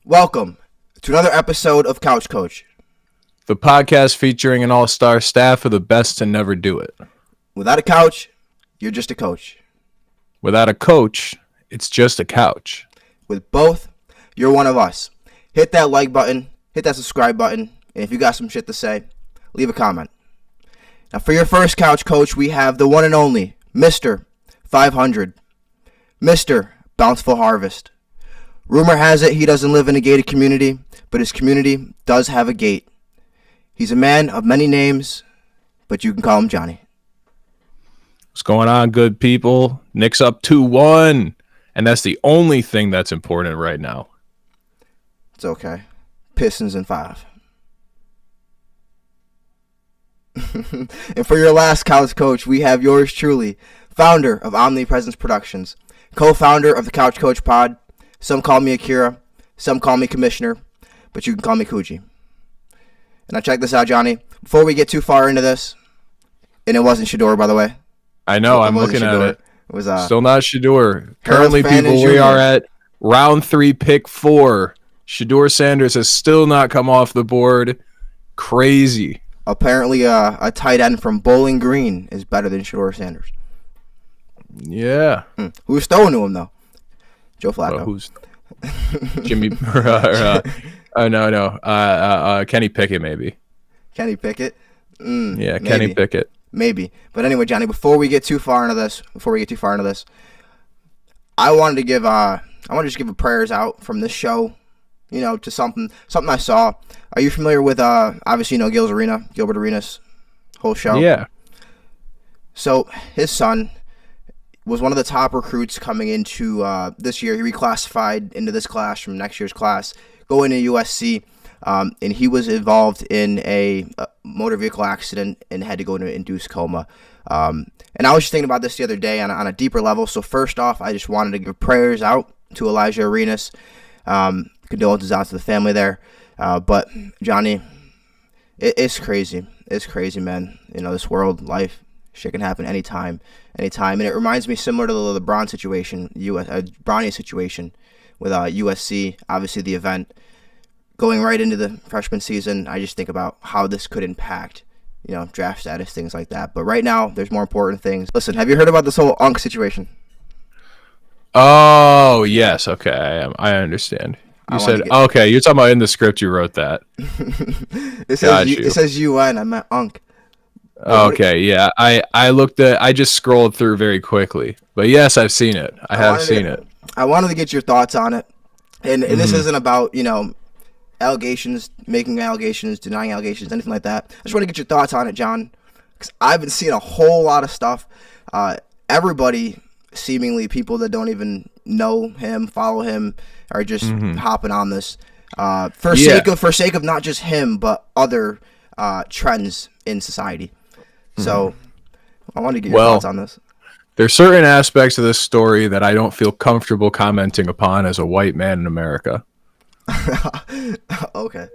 Welcome to another episode of Couch Coach. The podcast featuring an all-star staff of the best to never do it. Without a couch, you're just a coach. Without a coach, it's just a couch. With both, you're one of us. Hit that like button, hit that subscribe button, and if you got some shit to say, leave a comment. Now for your first Couch Coach, we have the one and only Mr. 500. Mr. Bountiful Harvest. Rumor has it he doesn't live in a gated community, but his community does have a gate. He's a man of many names, but you can call him Johnny. What's going on, good people? Knicks up 2-1, and that's the only thing that's important right now. It's okay. Pistons in 5. And for your last Couch Coach, we have yours truly, founder of Omnipresence Productions, co-founder of the Couch Coach Pod. Some call me Akira, some call me Commissioner, but you can call me Kuji. And now check this out, Johnny. Before we get too far into this, and it wasn't Shedeur, by the way. I know, I'm looking at it. It was still not Shedeur. Currently, people, we are at round 3, pick 4. Shedeur Sanders has still not come off the board. Crazy. Apparently, a tight end from Bowling Green is better than Shedeur Sanders. Yeah. Who's throwing to him, though? Joe Flacco. Who's Jimmy? Kenny Pickett, maybe. Kenny Pickett? Yeah, maybe. Kenny Pickett. Maybe. But anyway, Johnny, before we get too far into this, I wanted to just give a prayers out from this show, to something I saw. Are you familiar with, obviously, Gilbert Arenas' whole show? Yeah. So, his son was one of the top recruits coming into this year. He reclassified into this class from next year's class, going to USC, and he was involved in a motor vehicle accident and had to go into induced coma. And I was just thinking about this the other day on a deeper level. So first off, I just wanted to give prayers out to Elijah Arenas. Condolences out to the family there. But Johnny, it's crazy. It's crazy, man. This world, life, shit can happen anytime. And it reminds me similar to the LeBron situation, Bronny situation with USC, obviously the event. Going right into the freshman season, I just think about how this could impact, draft status, things like that. But right now, there's more important things. Listen, have you heard about this whole Unk situation? Oh, yes. Okay, I understand. You said, okay, you're talking about in the script you wrote that. It says UN, I meant Unk. Okay, yeah. I just scrolled through very quickly. But yes, I've seen it. I have seen it. I wanted to get your thoughts on it. And this isn't about, allegations, making allegations, denying allegations, anything like that. I just want to get your thoughts on it, John. Because I've been seeing a whole lot of stuff. Everybody, seemingly people that don't even know him, follow him, are just hopping on this. For sake of not just him, but other trends in society. So, I wanted to get your thoughts on this. There's certain aspects of this story that I don't feel comfortable commenting upon as a white man in America. Okay.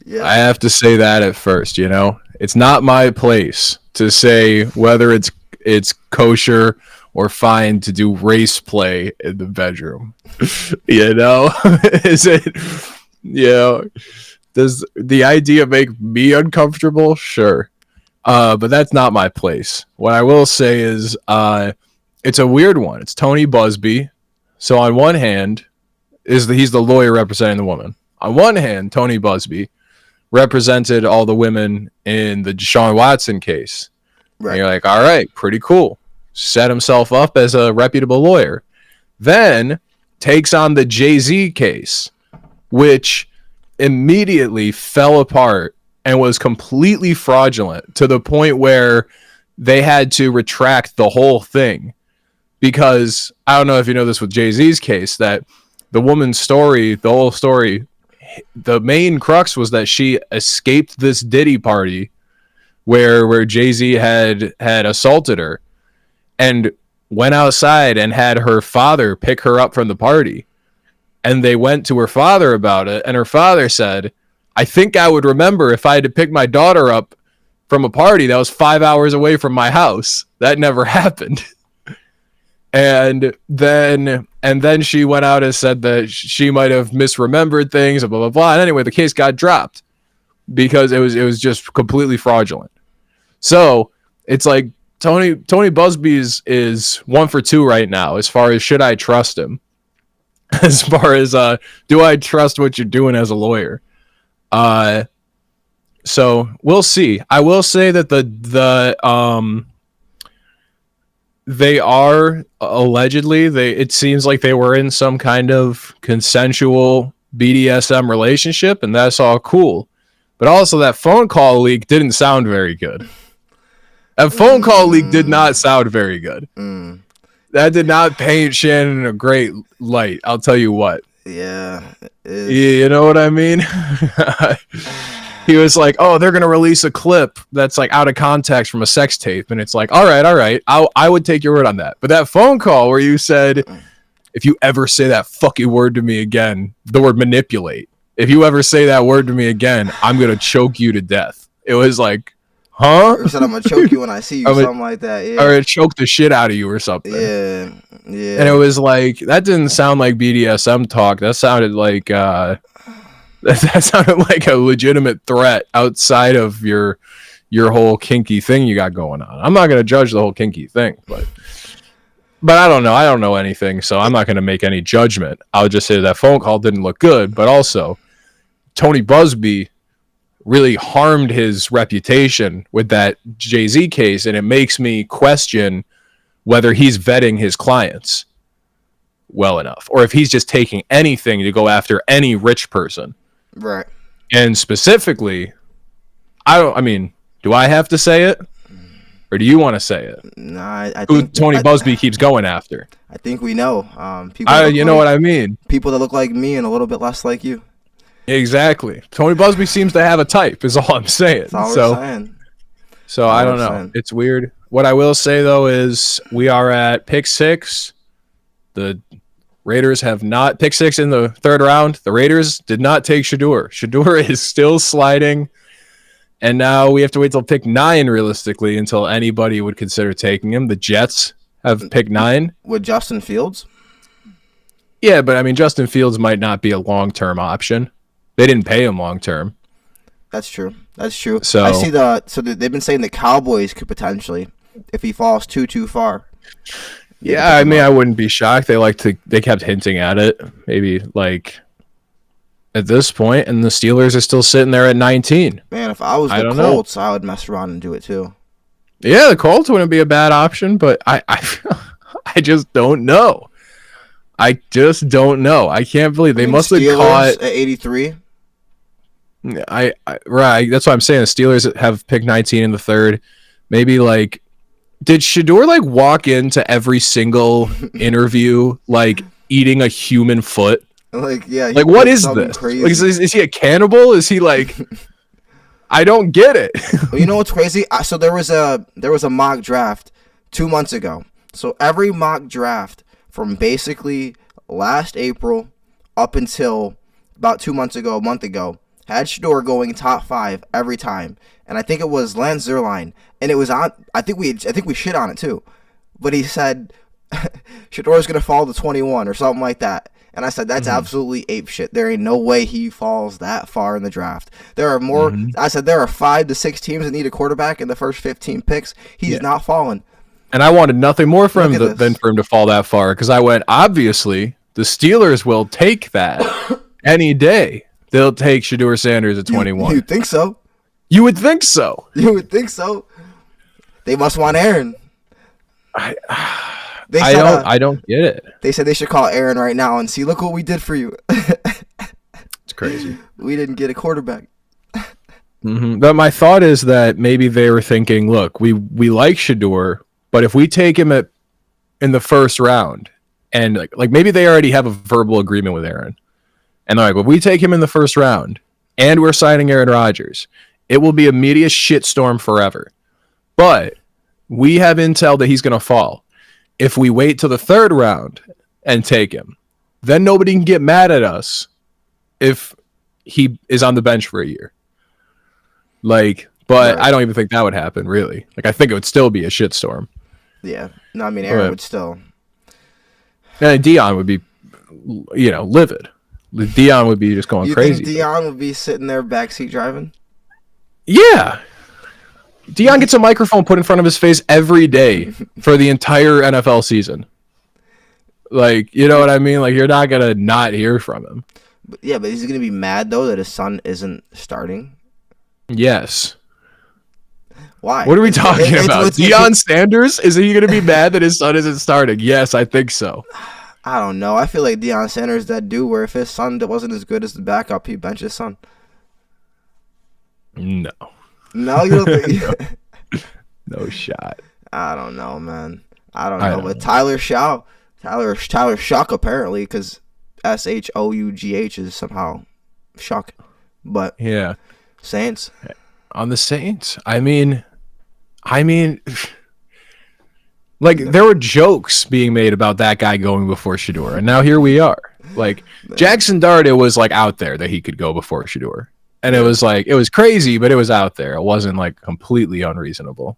Yeah. I have to say that at first, It's not my place to say whether it's kosher or fine to do race play in the bedroom. Is it, does the idea make me uncomfortable? Sure. But that's not my place. What I will say is it's a weird one. It's Tony Busby. So on one hand, he's the lawyer representing the woman. On one hand, Tony Busby represented all the women in the Deshaun Watson case. Right. And you're like, all right, pretty cool. Set himself up as a reputable lawyer. Then takes on the Jay-Z case, which immediately fell apart and was completely fraudulent to the point where they had to retract the whole thing. Because I don't know if you know this with Jay-Z's case, that the woman's story, the whole story, the main crux was that she escaped this Diddy party where Jay-Z had assaulted her and went outside and had her father pick her up from the party. And they went to her father about it, and her father said, I think I would remember if I had to pick my daughter up from a party that was 5 hours away from my house. That never happened. And then she went out and said that she might have misremembered things, blah blah blah. And anyway, the case got dropped because it was just completely fraudulent. So it's like Tony Busby is 1 for 2 right now as far as should I trust him, as far as do I trust what you're doing as a lawyer. So we'll see. I will say that they are allegedly, it seems like they were in some kind of consensual BDSM relationship, and that's all cool. But also that phone call leak didn't sound very good. That phone call leak did not sound very good. That did not paint Shannon in a great light. I'll tell you what. Yeah. You know what I mean? He was like, "Oh, they're gonna release a clip that's like out of context from a sex tape," and it's like, all right, I would take your word on that. But that phone call where you said, "If you ever say that fucking word to me again," the word manipulate. If you ever say that word to me again, I'm gonna choke you to death. It was like, huh? Or said I'm gonna choke you when I see you, something like that. Yeah. Or choke the shit out of you or something. Yeah. And it was like, that didn't sound like BDSM talk. That sounded like that sounded like a legitimate threat outside of your whole kinky thing you got going on. I'm not gonna judge the whole kinky thing, but I don't know. I don't know anything, so I'm not gonna make any judgment. I'll just say that phone call didn't look good, but also Tony Busby really harmed his reputation with that Jay-Z case, and it makes me question whether he's vetting his clients well enough, or if he's just taking anything to go after any rich person. Right. And specifically, do I have to say it? Or do you want to say it? No, I Who think Tony Busby keeps going after? I think we know. People You know what I mean? People that look like me and a little bit less like you. Exactly. Tony Busby seems to have a type, is all I'm saying. That's all we're saying. So I don't know. It's weird. What I will say, though, is we are at pick 6. The Raiders have not pick 6 in the 3rd round. The Raiders did not take Shedeur. Shedeur is still sliding. And now we have to wait till pick 9 realistically until anybody would consider taking him. The Jets have pick 9. With Justin Fields? Yeah, but I mean, Justin Fields might not be a long-term option. They didn't pay him long-term. That's true. That's true. So I see they've been saying the Cowboys could potentially, if he falls too far. Yeah, I mean, I wouldn't be shocked. They kept hinting at it. Maybe like at this point, and the Steelers are still sitting there at 19. Man, if I was the Colts, I would mess around and do it too. Yeah, the Colts wouldn't be a bad option, but I just don't know. I just don't know. I can't believe they must have caught at 83. Right. That's what I'm saying. The Steelers have picked 19 in the 3rd. Maybe like, did Shedeur like walk into every single interview like eating a human foot? Like, yeah. Like, what is this? Like, is he a cannibal? Is he like? I don't get it. Well, you know what's crazy? So there was a mock draft 2 months ago. So every mock draft from basically last April up until about 2 months ago, a month ago, had Shedeur going top 5 every time. And I think it was Lance Zierlein. And it was on, I think we shit on it too. But he said Shedeur's going to fall to 21 or something like that. And I said, that's absolutely ape shit. There ain't no way he falls that far in the draft. There are more, I said, there are 5 to 6 teams that need a quarterback in the first 15 picks. He's not falling. And I wanted nothing more from him than for him to fall that far. Because I went, obviously, the Steelers will take that any day. They'll take Shedeur Sanders at 21. You think so? You would think so. You would think so. They must want Aaron. I don't get it. They said they should call Aaron right now and see, look what we did for you. It's crazy. We didn't get a quarterback. But my thought is that maybe they were thinking, look, we like Shedeur, but if we take him in the 1st round, and like maybe they already have a verbal agreement with Aaron, and they're like, if we take him in the 1st round, and we're signing Aaron Rodgers, it will be a media shitstorm forever. But we have intel that he's going to fall. If we wait till the 3rd round and take him, then nobody can get mad at us if he is on the bench for a year. Like, but right. I don't even think that would happen, really. Like, I think it would still be a shitstorm. Yeah. No, I mean, Aaron would still. Dion would be, livid. Dion would be just going You think crazy. Dion would be sitting there backseat driving? Yeah. Dion gets a microphone put in front of his face every day for the entire NFL season. Like, you know what I mean? Like, you're not going to not hear from him. But he's going to be mad, though, that his son isn't starting. Yes. Why? What are we talking about? Deion Sanders? Is he going to be mad that his son isn't starting? Yes, I think so. I don't know. I feel like Deion Sanders that dude where if his son wasn't as good as the backup, he'd bench his son. No. No, you don't think? No shot. I don't know, man. I don't know. But Tyler Shuck apparently, because Shough is somehow Shuck. But yeah, Saints on the Saints. I mean, like there were jokes being made about that guy going before Shedeur, and now here we are. Like Jackson Dart, it was like out there that he could go before Shedeur, and it was like it was crazy, but it was out there. It wasn't like completely unreasonable.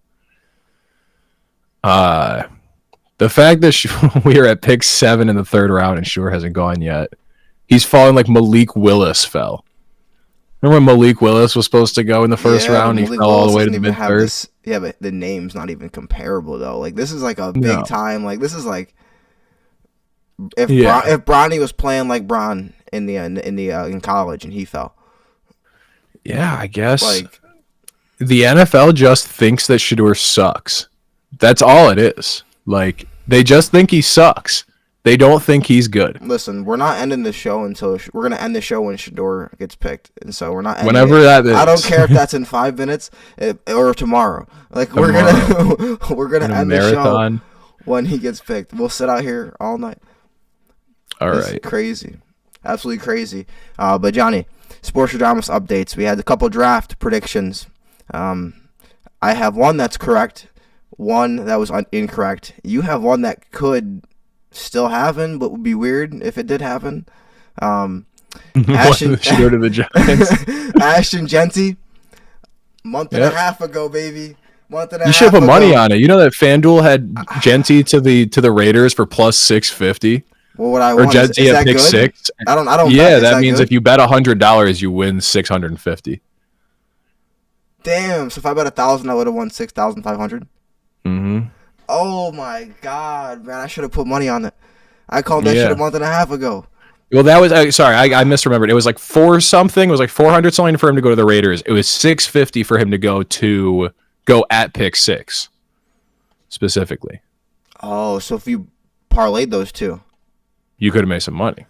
The fact that we are at pick 7 in the 3rd round and Shedeur hasn't gone yet. He's fallen like Malik Willis fell. Remember when Malik Willis was supposed to go in the 1st round? He fell all the way to the mid-3rd. Yeah, but the name's not even comparable though. Like this is like a big time. Like this is like if Bronny was playing like Bron in college and he fell. Yeah, I guess. Like the NFL just thinks that Shedeur sucks. That's all it is. Like they just think he sucks. They don't think he's good. Listen, we're not ending the show until we're gonna end the show when Shedeur gets picked, and so we're not. Whenever that is. I don't care if that's in 5 minutes or tomorrow. Like we're gonna end marathon. The show when he gets picked. We'll sit out here all night. All right, crazy, absolutely crazy. But Johnny, Sports Dramas updates. We had a couple draft predictions. I have one that's correct, one that was incorrect. You have one that could still happen, but would be weird if it did happen. Ashton to the Giants. Ashton Genty, month and a half ago, baby. You should put money on it. You know that FanDuel had Genty to the Raiders for plus 650. Well, what I want or Genty at pick 6. I don't. Yeah, that means good? If you bet $100, you win 650. Damn! So if I bet 1,000, I would have won 6,500. Mm-hmm. Oh my God, man! I should have put money on it. I called that shit a month and a half ago. Well, that was sorry, I misremembered. It was like 4 something. It was like 400 something for him to go to the Raiders. It was 650 for him to go at pick 6 specifically. Oh, so if you parlayed those two, you could have made some money.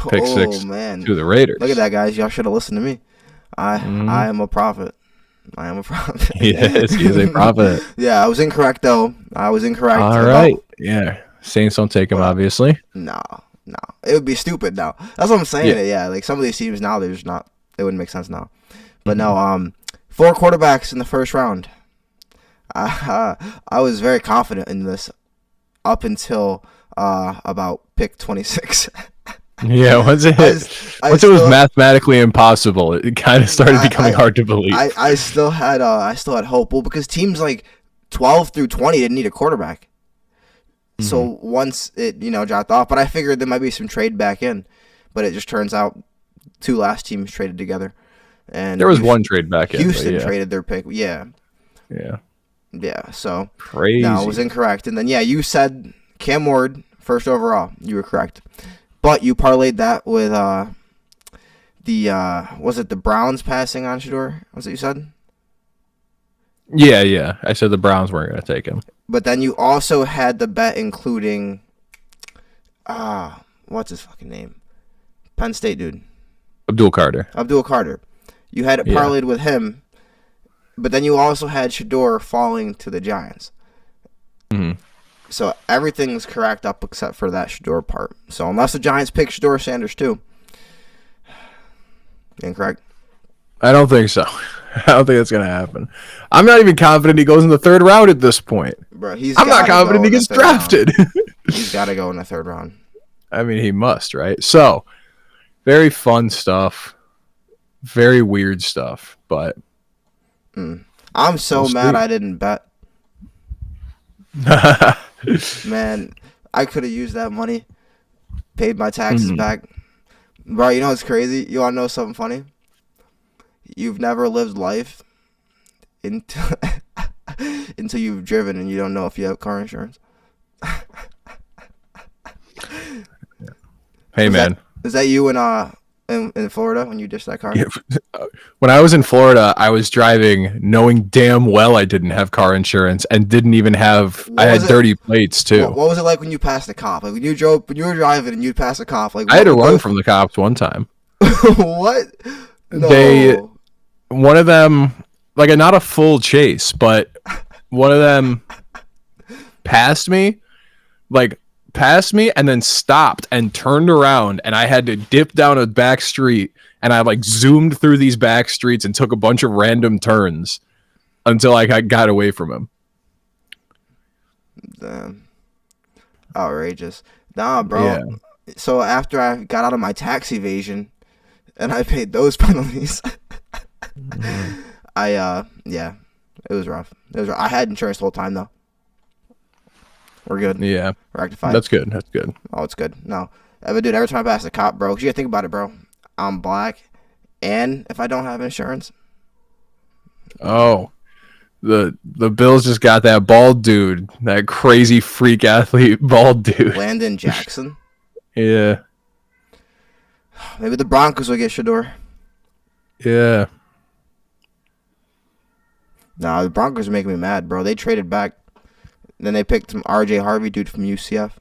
Pick 6 man. To the Raiders. Look at that, guys! Y'all should have listened to me. I am a prophet. I am a prophet. Yes, he is a prophet. Yeah, I was incorrect though. I was incorrect. All right. Yeah. Saints don't take him, obviously. No. It would be stupid now. That's what I'm saying. Yeah, like some of these teams now, it wouldn't make sense now. But no, 4 quarterbacks in the 1st round. I was very confident in this up until about pick 26. Yeah, once it was mathematically impossible, it kind of started becoming hard to believe. I still had hope. Well, because teams like 12 through 20 didn't need a quarterback. Mm-hmm. So once it dropped off, but I figured there might be some trade back in, but it just turns out 2 last teams traded together, and there was one trade back in. Houston traded their pick. Yeah. So crazy. No, it was incorrect. And then you said Cam Ward 1st overall. You were correct. But you parlayed that with was it the Browns passing on Shedeur? Was it you said? Yeah. I said the Browns weren't going to take him. But then you also had the bet including, what's his fucking name? Penn State dude. Abdul Carter. You had it parlayed with him, but then you also had Shedeur falling to the Giants. Mm-hmm. So everything's correct up except for that Shedeur part. So unless the Giants pick Shedeur Sanders too. Incorrect? I don't think so. I don't think that's going to happen. I'm not even confident he goes in the 3rd round at this point. Bro, I'm not confident he gets drafted. He's got to go in the 3rd round. I mean, he must, right? So, very fun stuff. Very weird stuff, but... I'm so mad I didn't bet. Man, I could have used that money. paid my taxes back. Bro, you know what's crazy? You want to know something funny? You've never lived life until until you've driven and you don't know if you have car insurance. Hey, man. Is that you in Florida when you ditched that car? Yeah. When I was in Florida, I was driving knowing damn well I didn't have car insurance and didn't even have. I had dirty plates too. What was it like when you passed a cop? Like when you were driving and you'd pass a cop. Like I had to run from the cops one time. What? No. One of them, like not a full chase, but one of them passed me and then stopped and turned around, and I had to dip down a back street, and I like zoomed through these back streets and took a bunch of random turns until I got away from him. Damn. Outrageous. Nah, bro. Yeah. So after I got out of my tax evasion and I paid those penalties, yeah, it was rough. I had insurance the whole time though. We're good. Yeah. Rectified. That's good. Oh, it's good. No. Dude, every time I pass a cop, bro, 'cause you gotta think about it, bro. I'm black, and if I don't have insurance. Oh. The Bills just got that bald dude, that crazy freak athlete bald dude. Landon Jackson. Yeah. Maybe the Broncos will get Shedeur. Yeah. Nah, the Broncos are making me mad, bro. They traded back. Then they picked some RJ Harvey dude from UCF.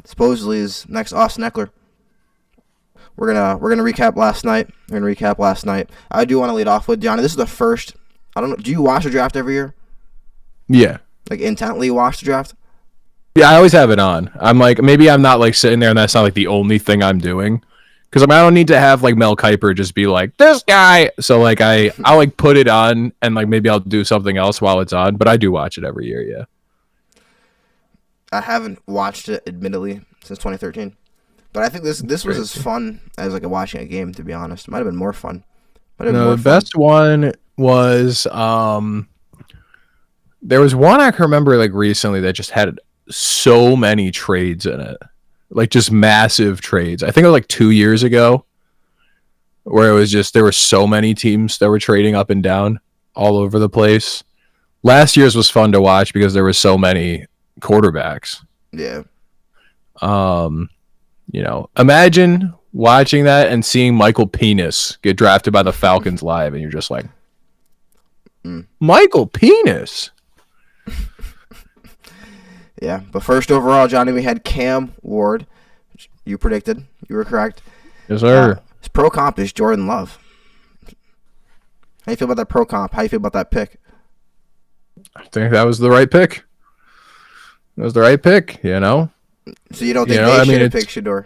Supposedly is next Austin Eckler. We're gonna recap last night. I do want to lead off with Johnny. This is the first. I don't know. Do you watch the draft every year? Yeah. Like intently watch the draft? Yeah, I always have it on. I'm like, maybe I'm not like sitting there and that's not like the only thing I'm doing. Because I don't need to have like Mel Kiper just be like, this guy. So like I'll like put it on and like maybe I'll do something else while it's on. But I do watch it every year, yeah. I haven't watched it, admittedly, since 2013. But I think this was as fun as like watching a game, to be honest. It might have been more fun. The best one was there was one I can remember like recently that just had so many trades in it. Like just massive trades. I think it was like 2 years ago where it was just there were so many teams that were trading up and down all over the place. Last year's was fun to watch because there were so many quarterbacks. Yeah. Imagine watching that and seeing Michael Penis get drafted by the Falcons live, and you're just like, Michael Penis. Yeah, but first overall, Johnny, we had Cam Ward. You predicted. You were correct. Yes, sir. His pro comp is Jordan Love. How do you feel about that pro comp? How do you feel about that pick? I think that was the right pick. It was the right pick, you know? So you don't think they should have picked Shedeur?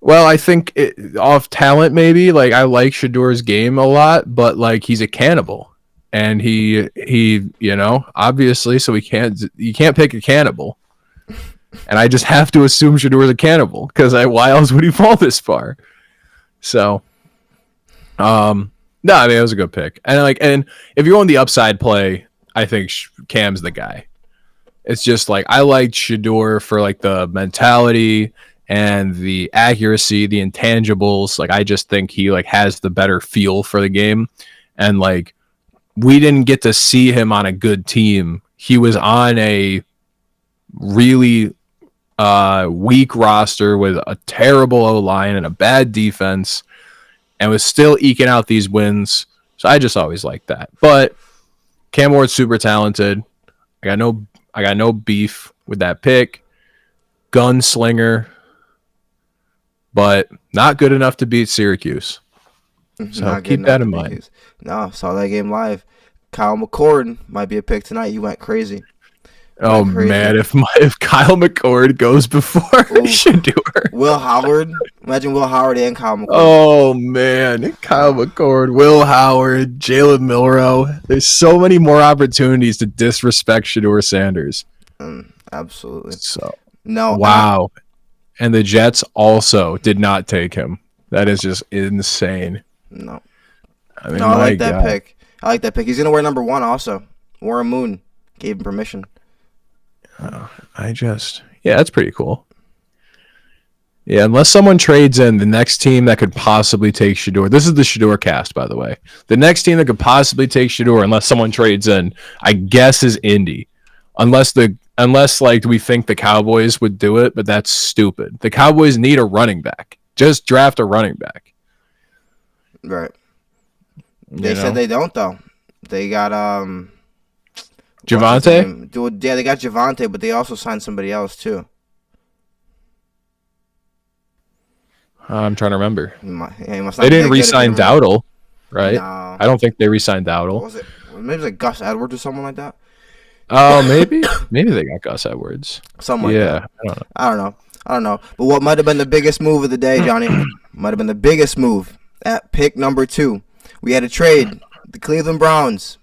Well, I think off talent, maybe. Like, I like Shedeur's game a lot, but, like, he's a cannibal. And he obviously, so you can't pick a cannibal. And I just have to assume Shedeur's a cannibal, because why else would he fall this far? So, no, I mean, it was a good pick. And if you're on the upside play, I think Cam's the guy. It's just like I liked Shedeur for like the mentality and the accuracy, the intangibles. Like I just think he like has the better feel for the game. And like we didn't get to see him on a good team. He was on a really weak roster with a terrible O-line and a bad defense and was still eking out these wins. So I just always liked that. But Cam Ward's super talented. I got no beef with that pick. Gunslinger, but not good enough to beat Syracuse. So keep that in mind. No, saw that game live. Kyle McCord might be a pick tonight. You went crazy. Oh man, if Kyle McCord goes before Shedeur. Will Howard. Imagine Will Howard and Kyle McCord. Oh man, Kyle McCord, Will Howard, Jalen Milroe. There's so many more opportunities to disrespect Shedeur Sanders. Absolutely. So no. Wow. And the Jets also did not take him. That is just insane. No. I mean, I like that pick. He's gonna wear number 1 also. Warren Moon gave him permission. Yeah, that's pretty cool. Yeah, unless someone trades in the next team that could possibly take Shedeur. This is the Shedeur cast, by the way. The next team that could possibly take Shedeur, unless someone trades in, I guess, is Indy. Unless like we think the Cowboys would do it, but that's stupid. The Cowboys need a running back. Just draft a running back. Right. They said they don't though. They got Javonte? Yeah, they got Javonte, but they also signed somebody else too. I'm trying to remember. They didn't re-sign Dowdle, right? No. I don't think they re-signed Dowdle. What was it? Maybe it was like Gus Edwards or someone like that. Oh, maybe they got Gus Edwards. Something like that. I don't know. But what might have been the biggest move of the day, Johnny? Might have been the biggest move at pick number 2. We had a trade. The Cleveland Browns,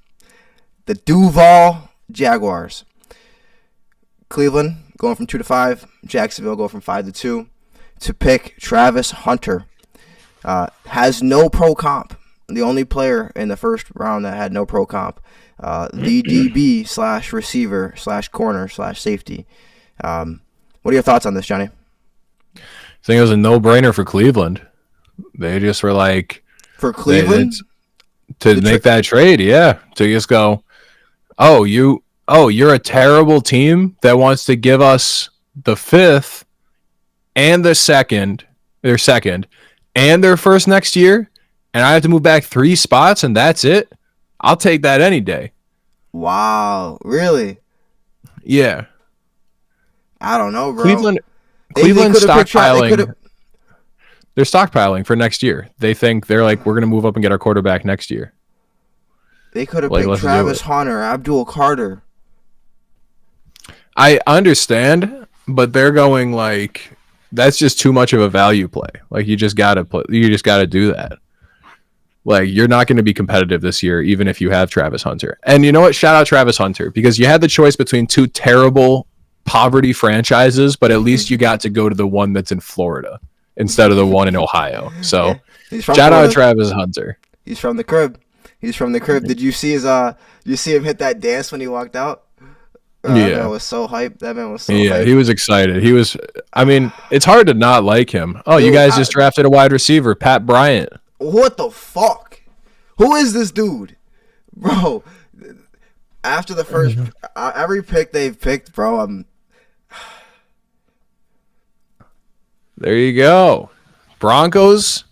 the Duval Jaguars. Cleveland going from 2 to 5. Jacksonville going from 5 to 2 to pick Travis Hunter. Has no pro comp. The only player in the first round that had no pro comp. The DB / receiver / corner / safety. What are your thoughts on this, Johnny? I think it was a no-brainer for Cleveland. They just were like... For Cleveland? To make that trade, yeah. To just go, you're a terrible team that wants to give us the 5th and their second, and their first next year, and I have to move back 3 spots, and that's it? I'll take that any day. Wow. Really? Yeah. I don't know, bro. Cleveland stockpiling. They're stockpiling for next year. They think they're like, we're going to move up and get our quarterback next year. They could have picked Travis Hunter, Abdul Carter. I understand, but they're going like, that's just too much of a value play. Like you just gotta do that. Like you're not going to be competitive this year, even if you have Travis Hunter. And you know what? Shout out Travis Hunter, because you had the choice between 2 terrible poverty franchises, but at least you got to go to the one that's in Florida instead of the one in Ohio. So shout out Travis Hunter. He's from the crib. Did you see him hit that dance when he walked out? Yeah. That man was so hyped. Yeah, he was excited. It's hard to not like him. Oh, you guys just drafted a wide receiver, Pat Bryant. What the fuck? Who is this dude? Bro, after the first, every pick they've picked, bro, There you go. Broncos,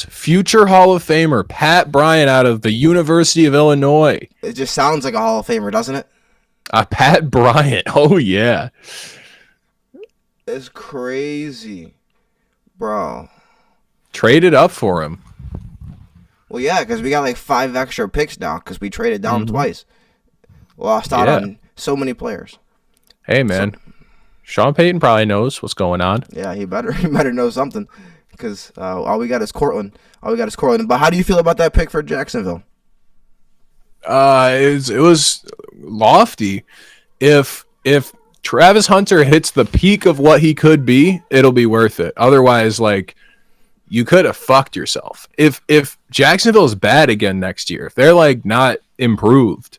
future Hall of Famer, Pat Bryant out of the University of Illinois. It just sounds like a Hall of Famer, doesn't it? Pat Bryant. Oh, yeah. It's crazy, bro. Traded up for him. Well, yeah, because we got like 5 extra picks now because we traded down twice. Lost out on so many players. Hey, man. Sean Payton probably knows what's going on. Yeah, he better know something because all we got is Cortland. But how do you feel about that pick for Jacksonville? It was lofty. If Travis Hunter hits the peak of what he could be, it'll be worth it. Otherwise, like, you could have fucked yourself. If Jacksonville is bad again next year, if they're like not improved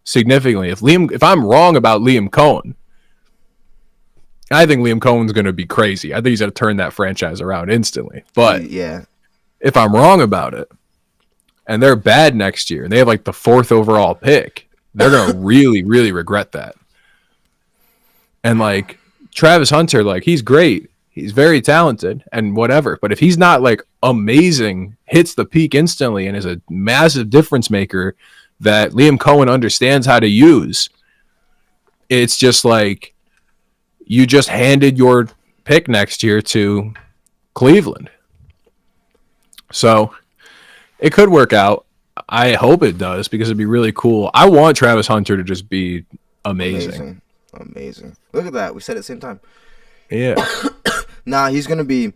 significantly, if I'm wrong about Liam Cohen, I think Liam Cohen's going to be crazy. I think he's going to turn that franchise around instantly. But yeah, if I'm wrong about it, and they're bad next year, and they have like the 4th overall pick, they're going to really, really regret that. And like Travis Hunter, like he's great. He's very talented and whatever. But if he's not like amazing, hits the peak instantly, and is a massive difference maker that Liam Cohen understands how to use, it's just like you just handed your pick next year to Cleveland. So it could work out. I hope it does, because it'd be really cool. I want Travis Hunter to just be amazing. Look at that. We said it at the same time. Yeah. Nah, he's gonna be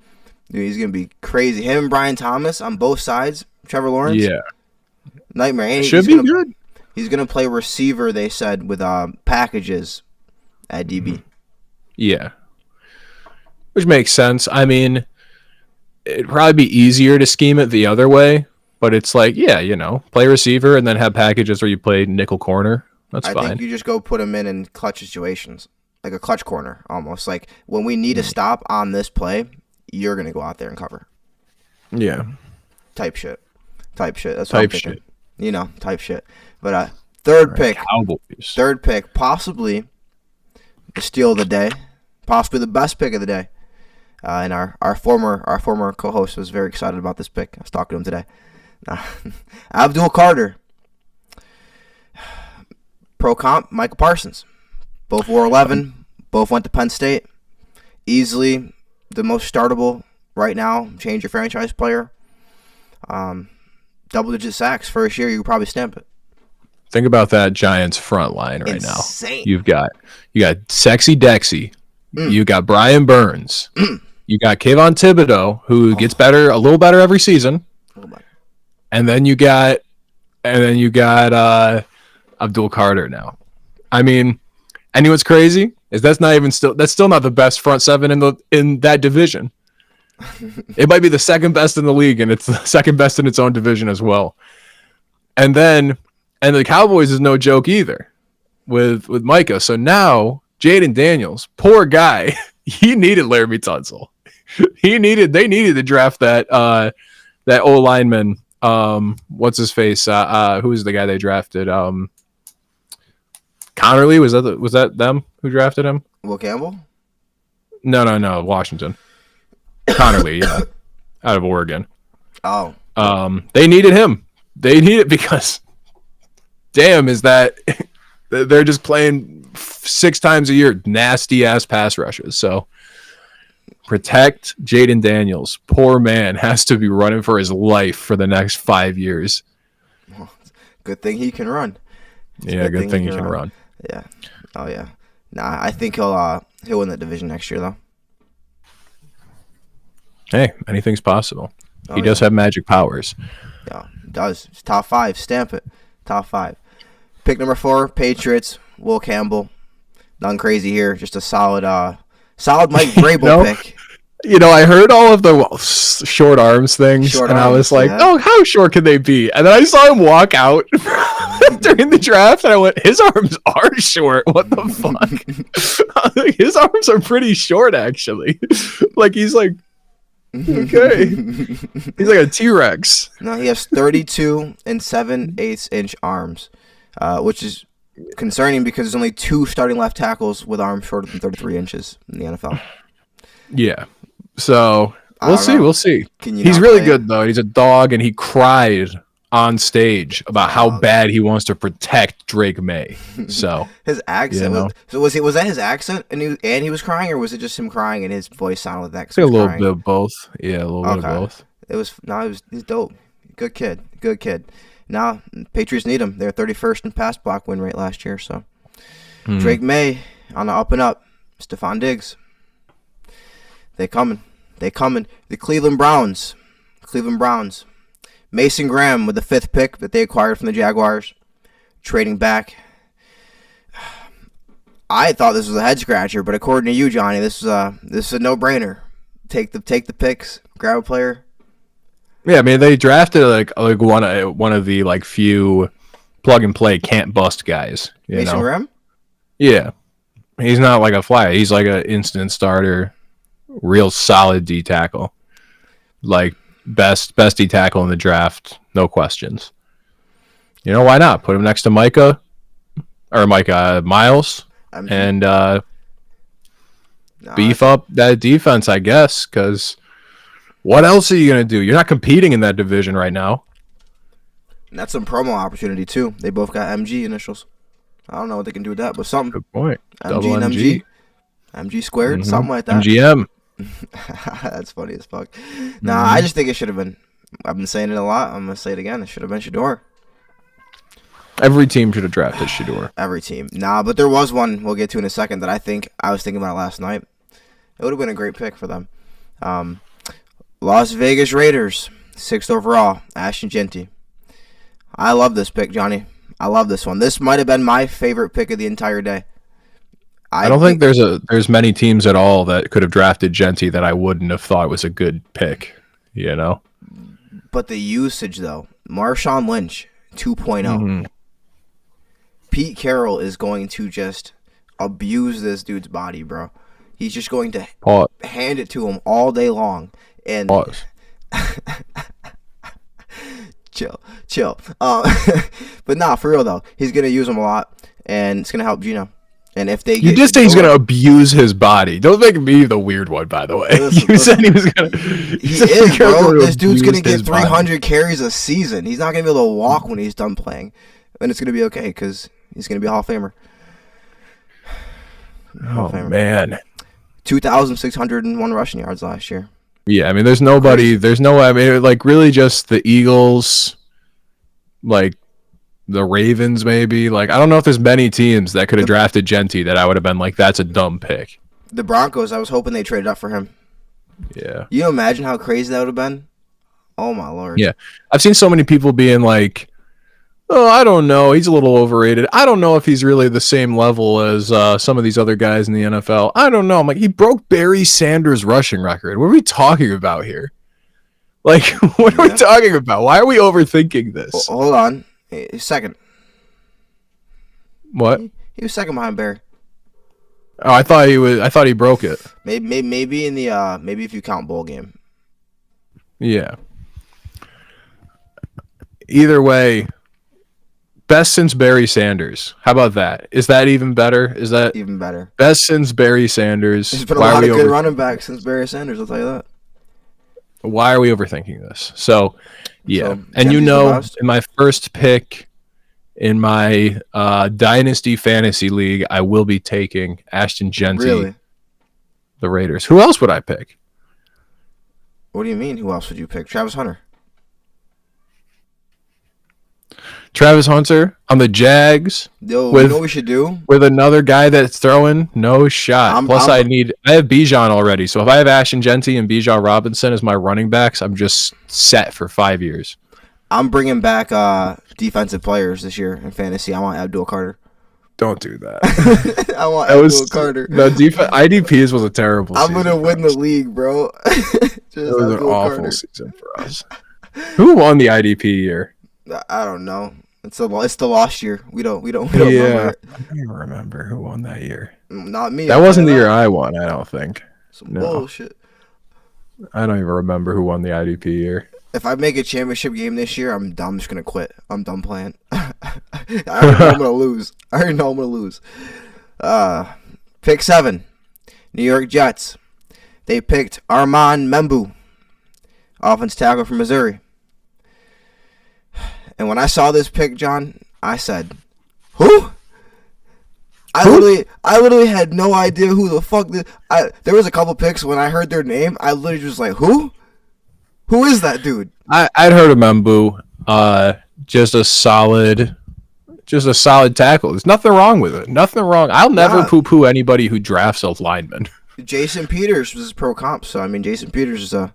crazy. Him and Brian Thomas on both sides. Trevor Lawrence. Yeah. Nightmare. And Should be good. He's gonna play receiver, they said, with packages at DB. Yeah. Which makes sense. I mean, it'd probably be easier to scheme it the other way, but it's like, yeah, play receiver and then have packages where you play nickel corner. That's fine. I think you just go put him in clutch situations. like a clutch corner almost. Like when we need a stop on this play, you're gonna go out there and cover. Yeah. Type shit. That's what I'm Type thinking. shit. Type shit. But third All right, pick. Cowboys. Third pick, possibly the steal of the day, possibly the best pick of the day. And our former co-host was very excited about this pick. I was talking to him today. Abdul Carter. Pro comp, Michael Parsons. Both wore 11. Both went to Penn State. Easily the most startable right now. Change your franchise player. Double-digit sacks first year. You could probably stamp it. Think about that Giants front line right Insane. now. You got Sexy Dexy. You got Brian Burns. You got Kayvon Thibodeau, who gets better, a little better every season. And then you got Abdul Carter now. I mean, and what's crazy is that's still not the best front seven in that division. It might be the second best in the league, and it's the second best in its own division as well. And the Cowboys is no joke either with Micah. So now Jaden Daniels, poor guy, he needed Laramie Tunsil. They needed to draft that O lineman. What's his face? Who's the guy they drafted? Connerly, was that them who drafted him? Will Campbell? No, Washington. Connerly, yeah, out of Oregon. Oh. They needed him. They need it because, damn, is that they're just playing 6 times a year, nasty ass pass rushes. So protect Jaden Daniels. Poor man has to be running for his life for the next 5 years. Well, good thing he can run. Good thing he can run. Yeah. Oh yeah. Nah, I think he'll win the division next year though. Hey, anything's possible. He does have magic powers. Yeah, he does. It's top 5. Stamp it. Top 5. Pick number 4, Patriots. Will Campbell. Nothing crazy here. Just a solid Mike Vrabel pick. I heard all of the short arms things, I was like, oh, how short can they be? And then I saw him walk out during the draft, and I went, his arms are short. What the fuck? His arms are pretty short, actually. Like, he's like, okay. He's like a T-Rex. No, he has 32 and 7/8 inch arms, which is concerning because there's only 2 starting left tackles with arms shorter than 33 inches in the NFL. Yeah. So we'll see. He's really good though. He's a dog, and he cried on stage about how bad he wants to protect Drake May. So his accent. Was that his accent, and he was crying, or was it just him crying and his voice sounded like that? A little bit of both. Yeah, a little bit of both. He's dope. Good kid. Now Patriots need him. They're 31st in pass block win rate last year. So Drake May on the up and up. Stephon Diggs. They coming. The Cleveland Browns. Mason Graham with the 5th pick that they acquired from the Jaguars. Trading back. I thought this was a head scratcher, but according to you, Johnny, this is a no-brainer. Take the picks, grab a player. Yeah, I mean they drafted like one of the like few plug and play can't bust guys. Mason Graham? Yeah. He's not like a flyer. He's like an instant starter. Real solid D tackle, like best D tackle in the draft, no questions. Why not put him next to Miles, and beef up that defense, I guess. Because what else are you gonna do? You're not competing in that division right now. And that's some promo opportunity too. They both got MG initials. I don't know what they can do with that, but something. Good point. MG and MG squared, something like that. MGM. That's funny as fuck. Nah, I just think it should have been. I've been saying it a lot. I'm gonna say it again. It should have been Shedeur. Every team should have drafted Shedeur. Every team. Nah, but there was one we'll get to in a second that I was thinking about last night. It would have been a great pick for them. Las Vegas Raiders, 6th overall, Ashton Jeanty. I love this pick, Johnny. I love this one. This might have been my favorite pick of the entire day. I don't think there's many teams at all that could have drafted Jeanty that I wouldn't have thought was a good pick, But the usage, though. Marshawn Lynch, 2.0. Pete Carroll is going to just abuse this dude's body, bro. He's just going to Pause. hand it to him all day long. And Pause. chill. But nah, for real though, he's gonna use him a lot, and it's gonna help Gino. And if they You just say he's going to abuse his body. Don't make me the weird one, by the way. You said he was going to. He is, bro. This dude's going to get 300 carries a season. He's not going to be able to walk when he's done playing. And it's going to be okay because he's going to be a Hall of Famer. Man. 2,601 rushing yards last year. Yeah, I mean, there's nobody. There's no. I mean, like, really just the Eagles, like, the Ravens, maybe. Like, I don't know if there's many teams that could have drafted Gentry that I would have been like, that's a dumb pick. The Broncos, I was hoping they traded up for him. Yeah. You imagine how crazy that would have been? Oh, my Lord. Yeah. I've seen so many people being like, oh, I don't know. He's a little overrated. I don't know if he's really the same level as some of these other guys in the NFL. I don't know. I'm like, he broke Barry Sanders' rushing record. What are we talking about here? Like, what are we talking about? Why are we overthinking this? Hold on. He's second. What? He was second behind Barry. Oh, I thought he was. I thought he broke it. Maybe in the maybe if you count bowl game. Yeah. Either way, best since Barry Sanders. How about that? Is that even better? Is that even better? Best since Barry Sanders. There's been a lot of good running backs since Barry Sanders. I'll tell you that. Why are we overthinking this? So, yeah. And you know, in my first pick in my Dynasty Fantasy League, I will be taking Ashton Gentry, really? The Raiders. Who else would I pick? What do you mean? Who else would you pick? Travis Hunter. Travis Hunter on the Jags. Yo, you know what we should do? With another guy that's throwing no shot. I have Bijan already. So if I have Ashton Gentry and Bijan Robinson as my running backs, I'm just set for 5 years. I'm bringing back defensive players this year in fantasy. I want Abdul Carter. Don't do that. I want Abdul Carter. No, IDPs was a terrible season. I'm going to win the league, bro. It was an awful season for us. Who won the IDP year? I don't know. It's the lost year. We don't remember. I don't even remember who won that year. Not me. That wasn't the year I won, I don't think. Some bullshit. I don't even remember who won the IDP year. If I make a championship game this year, I'm just gonna quit. I'm done playing. I already know I'm gonna lose. Pick 7. New York Jets. They picked Armand Membu, offense tackle from Missouri. And when I saw this pick, John, I said, "Who?" I literally had no idea who the fuck this. There was a couple picks when I heard their name. I literally just was like, "Who? Who is that dude?" I'd heard of Membu. Just a solid tackle. There's nothing wrong with it. Nothing wrong. I'll never poo-poo anybody who drafts a lineman. Jason Peters was pro comp, so I mean, Jason Peters is a.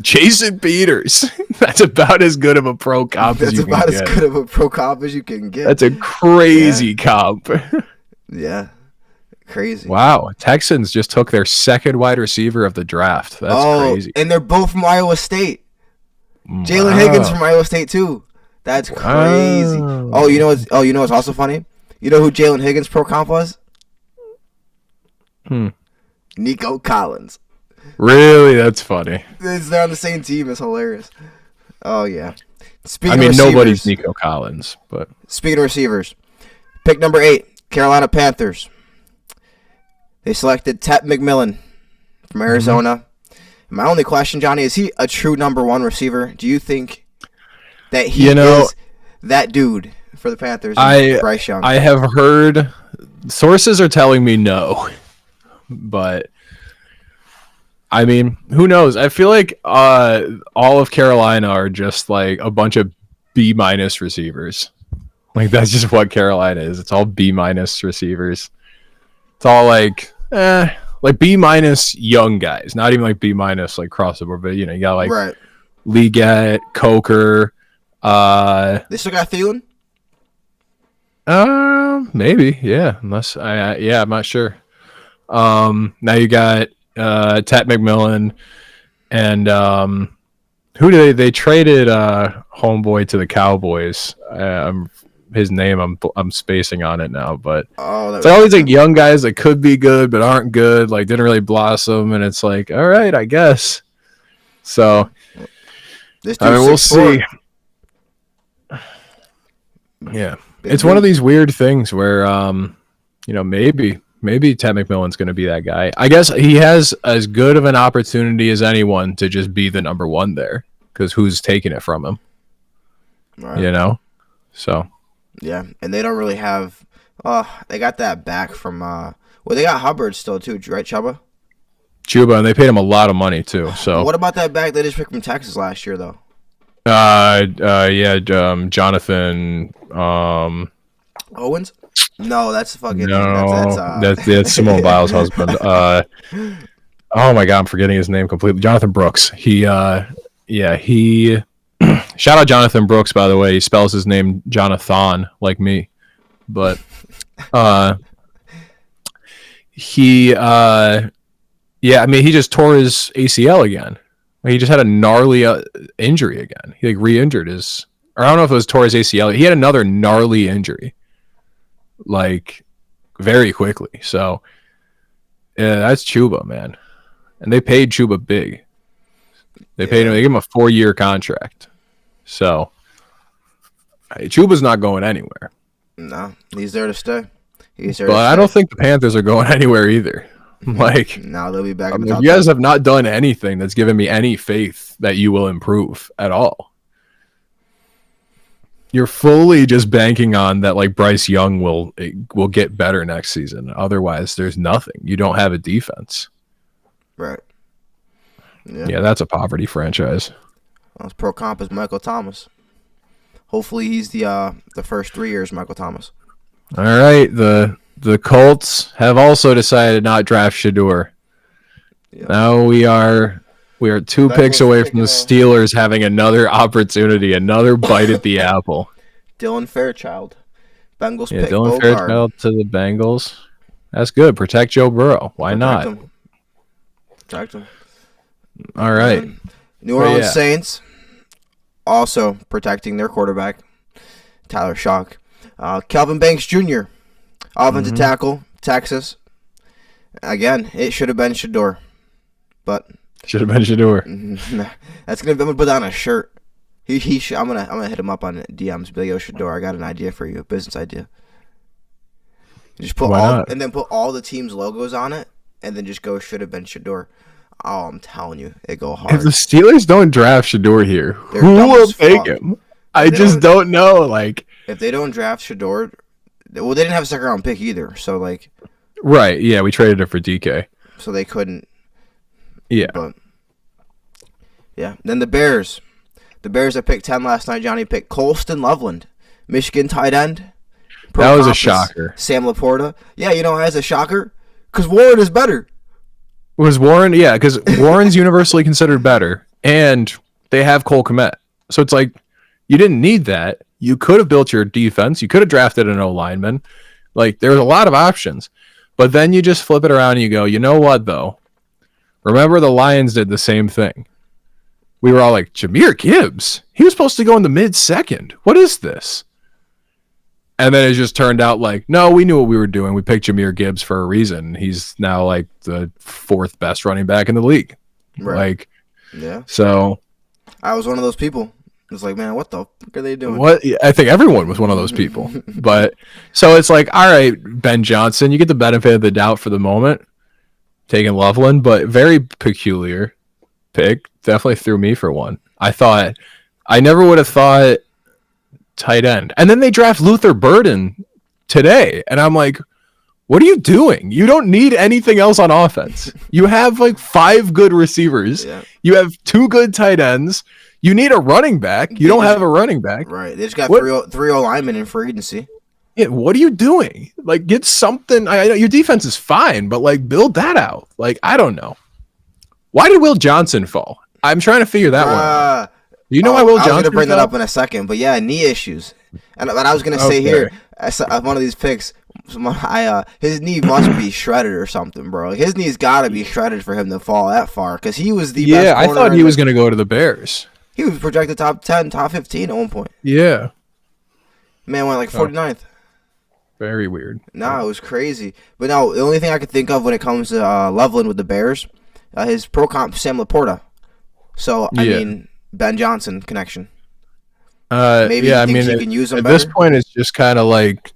Jason Peters. That's about as good of a pro comp as you can get. That's about as good of a pro comp as you can get. That's a crazy comp. Yeah. Crazy. Wow. Texans just took their second wide receiver of the draft. That's crazy. And they're both from Iowa State. Jalen Higgins from Iowa State too. That's crazy. Oh, you know what's also funny? You know who Jalen Higgins pro comp was? Nico Collins. Really? That's funny. They're on the same team. It's hilarious. Oh, yeah. Nobody's Nico Collins. But speaking of receivers, pick number 8, Carolina Panthers. They selected Tet McMillan from Arizona. My only question, Johnny, is he a true number 1 receiver? Do you think that he is that dude for the Panthers? Bryce Young? I have heard sources are telling me no, but I mean, who knows? I feel like all of Carolina are just like a bunch of B- receivers. Like that's just what Carolina is. It's all B- receivers. It's all like B- young guys, not even like B- like crossover, but you got like Leggett, Coker. They still got Thielen? Maybe, yeah. Unless I'm not sure. Now you got Tet McMillan and who they traded homeboy to the Cowboys. his name. I'm spacing on it now, but Oh, it's like all these like young guys that could be good but aren't good, like didn't really blossom, and it's like, all right, I guess. So this I mean, dude's we'll 6'4". see. Yeah, Big it's dude. one of these weird things where maybe Ted McMillan's going to be that guy. I guess he has as good of an opportunity as anyone to just be the number one there, because who's taking it from him? Right. You know, so Yeah, and they don't really have. They got that back from. Well, they got Hubbard still too, right, Chuba? Chuba, and they paid him a lot of money too. So What about that back they just picked from Texas last year, though? Jonathan. Owens? No, that's fucking. No, That's that's Simone Biles' husband. Oh my god, I'm forgetting his name completely. Jonathan Brooks. He shout out Jonathan Brooks, by the way. He spells his name Jonathan like me, but he I mean, he just tore his ACL again. He just had a gnarly injury again. He like re-injured his, or I don't know if it was tore his ACL. He had another gnarly injury, like very quickly. So yeah, that's Chuba, man. And they paid Chuba big. They paid him. They gave him a 4-year contract. So Chuba's not going anywhere. No, he's there to stay. But I don't think the Panthers are going anywhere either. Like, no, they'll be back. I mean, you guys have not done anything that's given me any faith that you will improve at all. You're fully just banking on that, like Bryce Young will get better next season. Otherwise, there's nothing. You don't have a defense. Right. Yeah, that's a poverty franchise. Well, his pro comp is Michael Thomas. Hopefully, he's the first 3 years Michael Thomas. All right, the Colts have also decided to not draft Shedeur. Yeah. Now we are 2 picks away from the Steelers having another opportunity, another bite at the apple. Dylan Fairchild, Bengals pick. Dylan Fairchild to the Bengals. That's good. Protect Joe Burrow. Why not? Protect him. All right. New Orleans Saints also protecting their quarterback, Tyler Shock. Kelvin Banks Jr., offensive tackle, Texas. Again, it should have been Shedeur, but should have been Shedeur. I'm gonna put on a shirt. I'm gonna hit him up on DMs. Be like, yo, Shedeur, I got an idea for you, a business idea. Just put put all the team's logos on it, and then just go should have been Shedeur. Oh, I'm telling you, it go hard. If the Steelers don't draft Shedeur here, who will take him? I just don't know. Like, if they don't draft Shedeur, well, they didn't have a second round pick either, so like, right? Yeah, we traded it for DK, so they couldn't. Yeah, but yeah. Then the Bears that picked 10 last night. Johnny picked Colston Loveland, Michigan tight end. That was a shocker. Sam Laporta. Yeah, you know why it's a shocker? Because Warren is better. Was Warren? Yeah, because Warren's universally considered better, and they have Cole Kmet. So it's like, you didn't need that. You could have built your defense. You could have drafted an O-lineman. Like, there's a lot of options. But then you just flip it around and you go, you know what, though? Remember the Lions did the same thing. We were all like, Jahmyr Gibbs? He was supposed to go in the mid-second. What is this? And then it just turned out like, no, we knew what we were doing. We picked Jahmyr Gibbs for a reason. He's now like the 4th best running back in the league. Right. Like, yeah. So I was one of those people. It's like, man, what the fuck are they doing? What? I think everyone was one of those people. But so it's like, all right, Ben Johnson, you get the benefit of the doubt for the moment, taking Loveland, but very peculiar pick. Definitely threw me for one. I never would have thought tight end. And then they draft Luther Burden today. And I'm like, what are you doing? You don't need anything else on offense. You have like 5 good receivers. Yeah. You have 2 good tight ends. You need a running back. You don't have a running back. Right. They just got three linemen in free agency. Yeah, what are you doing? Like, get something. I know your defense is fine, but like, build that out. Like, I don't know. Why did Will Johnson fall? I'm trying to figure that one out. You know why Will Johnson? I was going to bring that up in a second, but yeah, knee issues. And I was going to say here, one of these picks, his knee must be shredded or something, bro. Like, his knee's got to be shredded for him to fall that far because he was the best. Yeah, I thought he was going to go to the Bears. He was projected top 10, top 15 at one point. Yeah. Man went like Oh, 49th. very weird. Nah, it was crazy. But no, the only thing I could think of when it comes to Loveland with the Bears, his pro comp Sam Laporta. So I Yeah. mean Ben Johnson connection. Maybe Yeah. he I thinks mean, he can use him at this better. point, it's just kind of like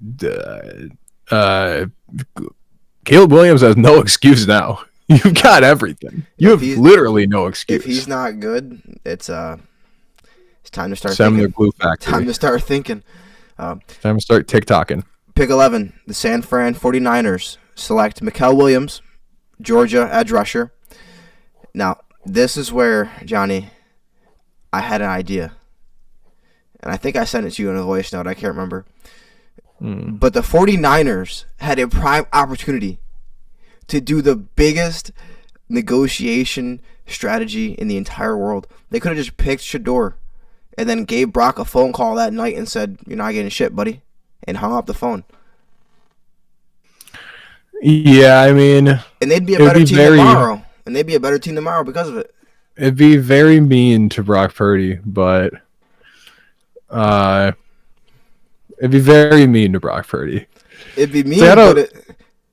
uh, Caleb Williams has no excuse now. You've got everything. You If have he's literally no if he's excuse. not good, it's time to start Send him to thinking. Glue Time Factory. to start thinking. Um, Time to start TikToking. Pick 11, the San Fran 49ers select Mikael Williams, Georgia edge rusher. Now, this is where, Johnny, I had an idea. And I think I sent it to you in a voice note. I can't remember. But the 49ers had a prime opportunity to do the biggest negotiation strategy in the entire world. They could have just picked Shedeur and then gave Brock a phone call that night and said, "You're not getting shit, buddy," and hung up the phone. Yeah, I mean, And they'd be a it would better be team very, tomorrow. And they'd be a better team tomorrow because of it. it'd be very mean to Brock Purdy, but uh, it'd be very mean to Brock Purdy. It'd be mean, See, but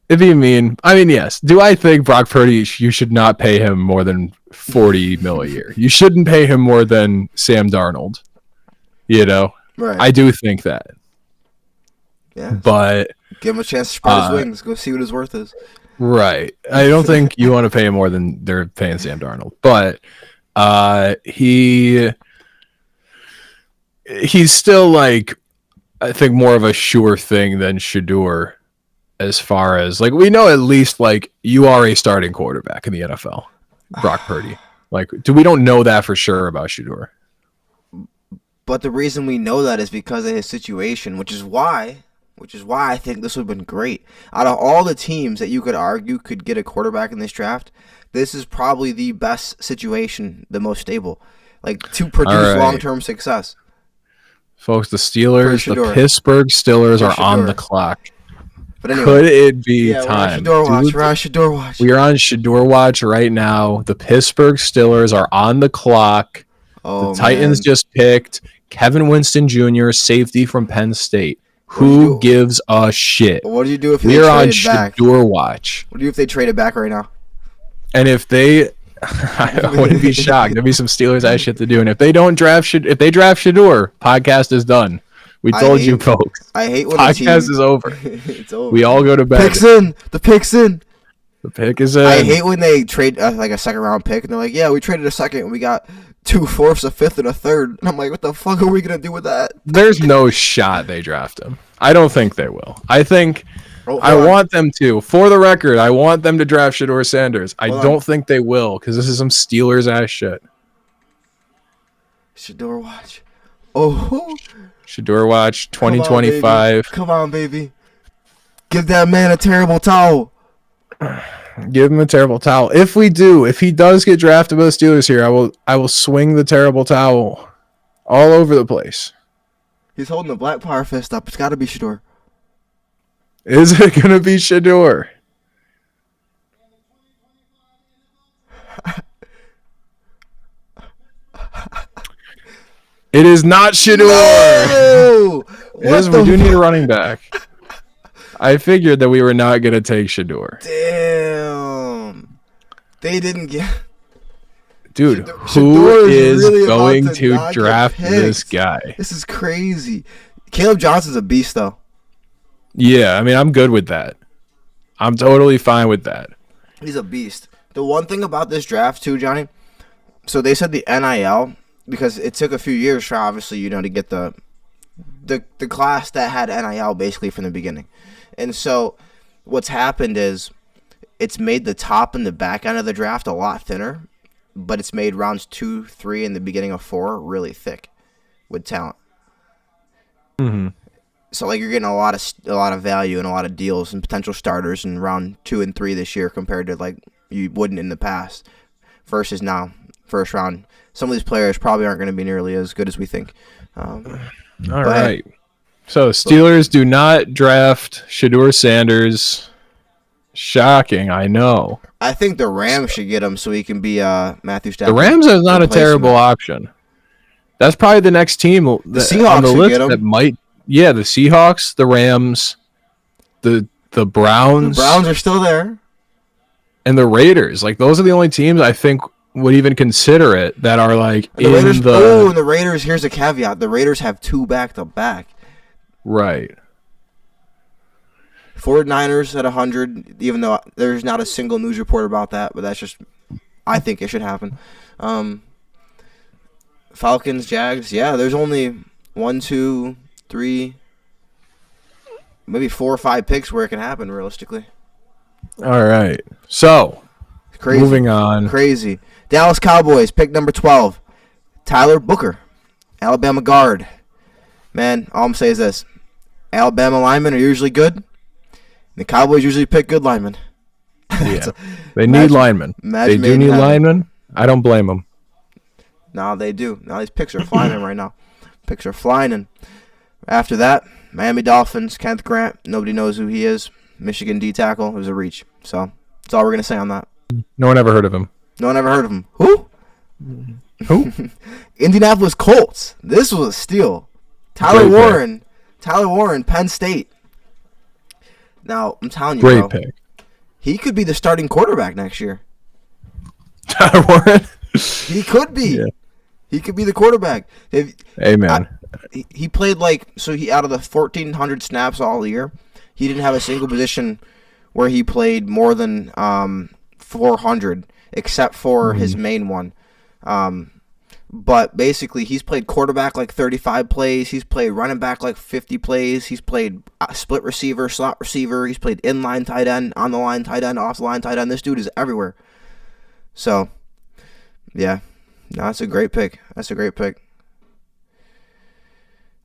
it'd be mean. I mean, yes. Do I think Brock Purdy? You should not pay him more than 40 mil a year. You shouldn't pay him more than Sam Darnold. You know, right. I do think that. Yeah. But Give him a chance to spread his wings. Go see what his worth is. right, I don't think you want to pay him more than they're paying Sam Darnold. But he's still like, I think, more of a sure thing than Shedeur, as far as like we know at least like you are a starting quarterback in the NFL, Brock Purdy. Like, we don't know that for sure about Shedeur. But the reason we know that is because of his situation, which is why I think this would have been great. Out of all the teams that you could argue could get a quarterback in this draft, this is probably the best situation, the most stable, like to produce long-term success. Folks, the Steelers, For the Shedeur. Pittsburgh Steelers For are on Shedeur. the clock. But anyway, Could it be yeah, time? We're on Shedeur watch. Dude, We're on Shedeur watch. we are on Shedeur watch right now. The Pittsburgh Steelers are on the clock. Oh, The Titans man. just picked Kevin Winston Jr., safety from Penn State. What do you Who do? gives a shit? What do you do if they We're on trade it back? Shedeur watch. What do you do if they trade it back right now? And if they, I wouldn't be shocked. There'd be some Steelers ass shit to do. And if they don't draft, if they draft Shedeur, podcast is done. We told you, folks. I hate when Podcast is over. It's over. We all go to bed. Picks in. The picks in. The pick is in. I hate when they trade like a second round pick and they're like, "Yeah, we traded a second and we got 2/4, a fifth, and a third." And I'm like, "What the fuck are we gonna do with that?" There's no shot they draft him. I don't think they will. I think Oh, I hold on. want them to. For the record, I want them to draft Shedeur Sanders. I Hold on. don't think they will because this is some Steelers ass shit. Shedeur watch. Oh, Shedeur watch come on, 2025. baby. Come on, baby. Give that man a terrible towel. Give him a terrible towel. If he does get drafted by the Steelers here, I will swing the terrible towel all over the place. He's holding the black power fist up. It's got to be Shedeur. Is it gonna be Shedeur? It is not Shedeur. No! It is, we do need a running back. I figured that we were not gonna take Shedeur. Damn. They didn't get. Dude, Shedeur who is really about going to to not get draft this picked. guy? This is crazy. Caleb Johnson's a beast, though. Yeah, I mean, I'm good with that. I'm totally fine with that. He's a beast. The one thing about this draft, too, Johnny, so they said the NIL, because it took a few years for, obviously, to get the class that had NIL basically from the beginning. And so what's happened is it's made the top and the back end of the draft a lot thinner, but it's made rounds 2, 3, and the beginning of 4 really thick with talent. Mm-hmm. So like you're getting a lot of value and a lot of deals and potential starters in round 2 and 3 this year compared to like you wouldn't in the past. Versus now, first round, some of these players probably aren't going to be nearly as good as we think. All right. So Steelers do not draft Shedeur Sanders. Shocking, I know. I think the Rams should get him so he can be Matthew Stafford. The Rams is not a replacement. terrible option. That's probably the next team Seahawks on the should list get him. that might yeah, the Seahawks, the Rams, the The Browns, Browns are still there. and the Raiders. Like those are the only teams I think would even consider it that are like And the Raiders. in Oh, the and the Raiders. Here's a caveat: the Raiders have 2 back-to-back. right. 49ers at 100. Even though there's not a single news report about that, but that's just. I think it should happen. Falcons, Jags. Yeah, there's only 1, 2, 3, maybe 4 or 5 picks where it can happen realistically. All right. So Crazy. moving on. Crazy. Dallas Cowboys, pick number 12. Tyler Booker, Alabama guard. Man, all I'm saying is this. Alabama linemen are usually good. The Cowboys usually pick good linemen. Yeah. They need linemen. They do need linemen. I don't blame them. No, they do. Now these picks are flying in right now. Picks are flying in. After that, Miami Dolphins, Kenneth Grant. Nobody knows who he is. Michigan D tackle. It was a reach. So that's all we're going to say on that. No one ever heard of him. No one ever heard of him. Who? Who? Indianapolis Colts. This was a steal. Tyler Warren, Penn State. Now, I'm telling you, Great pick. He could be the starting quarterback next year. Tyler Warren? He could be. Yeah. He could be the quarterback. Amen. He played he out of the 1,400 snaps all year, he didn't have a single position where he played more than 400, except for his main one. But basically, he's played quarterback like 35 plays. He's played running back like 50 plays. He's played split receiver, slot receiver. He's played inline tight end, on the line tight end, off the line tight end. This dude is everywhere. So, yeah. No, that's a great pick.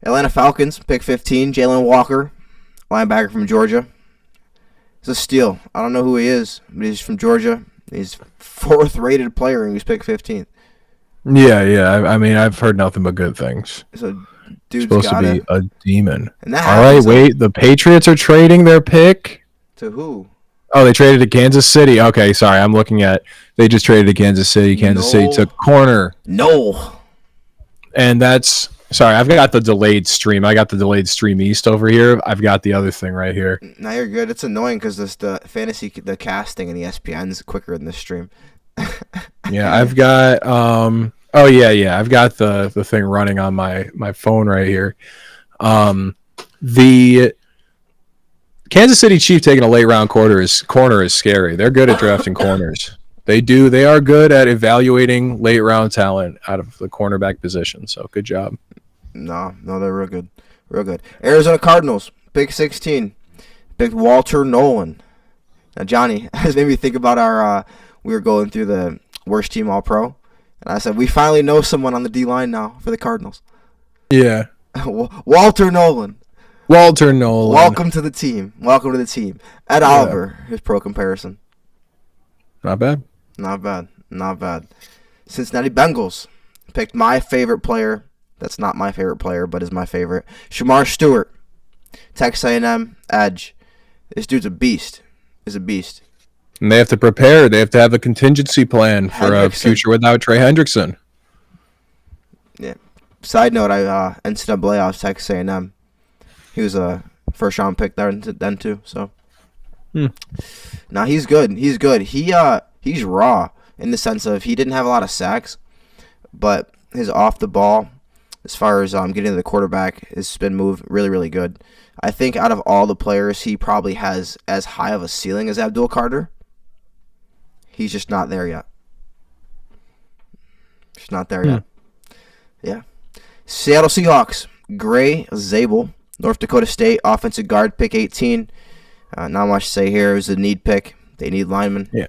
Atlanta Falcons, pick 15. Jalen Walker, linebacker from Georgia. It's a steal. I don't know who he is, but he's from Georgia. He's 4th-rated player, and he's picked 15th. Yeah. I mean, I've heard nothing but good things. So, dude's supposed to be a demon. And that all right, wait. The Patriots are trading their pick. To who? Oh, they traded to Kansas City. Okay, sorry. I'm looking at. They just traded to Kansas City. Kansas City took corner. No. And that's. Sorry, I've got the delayed stream. I got the delayed stream east over here. I've got the other thing right here. No, you're good. It's annoying because the fantasy, the casting and ESPN is quicker than the stream. Yeah, I've got. Oh yeah. I've got the thing running on my phone right here. The Kansas City Chief taking a late round corner is scary. They're good at drafting corners. They are good at evaluating late round talent out of the cornerback position. So good job. No, they're real good. Arizona Cardinals, pick 16, picked Walter Nolan. Now Johnny, this made me think about our. We were going through the worst team all pro, and I said we finally know someone on the D line now for the Cardinals. Yeah. Walter Nolan. Welcome to the team. Ed Oliver, his pro comparison. Not bad. Cincinnati Bengals picked my favorite player. That's not my favorite player, but is my favorite. Shamar Stewart, Texas A&M edge. This dude's a beast. And they have to prepare. They have to have a contingency plan for a future without Trey Hendrickson. Yeah. Side note, I NCAA off Texas A&M. He was a first-round pick there then too. So, Now he's good. He's raw in the sense of he didn't have a lot of sacks, but his off the ball, as far as getting to the quarterback, his spin move, really, really good. I think out of all the players, he probably has as high of a ceiling as Abdul Carter. He's just not there yet. Yeah. Seattle Seahawks, Gray Zabel, North Dakota State, offensive guard, pick 18. Not much to say here. It was a need pick. They need linemen. Yeah.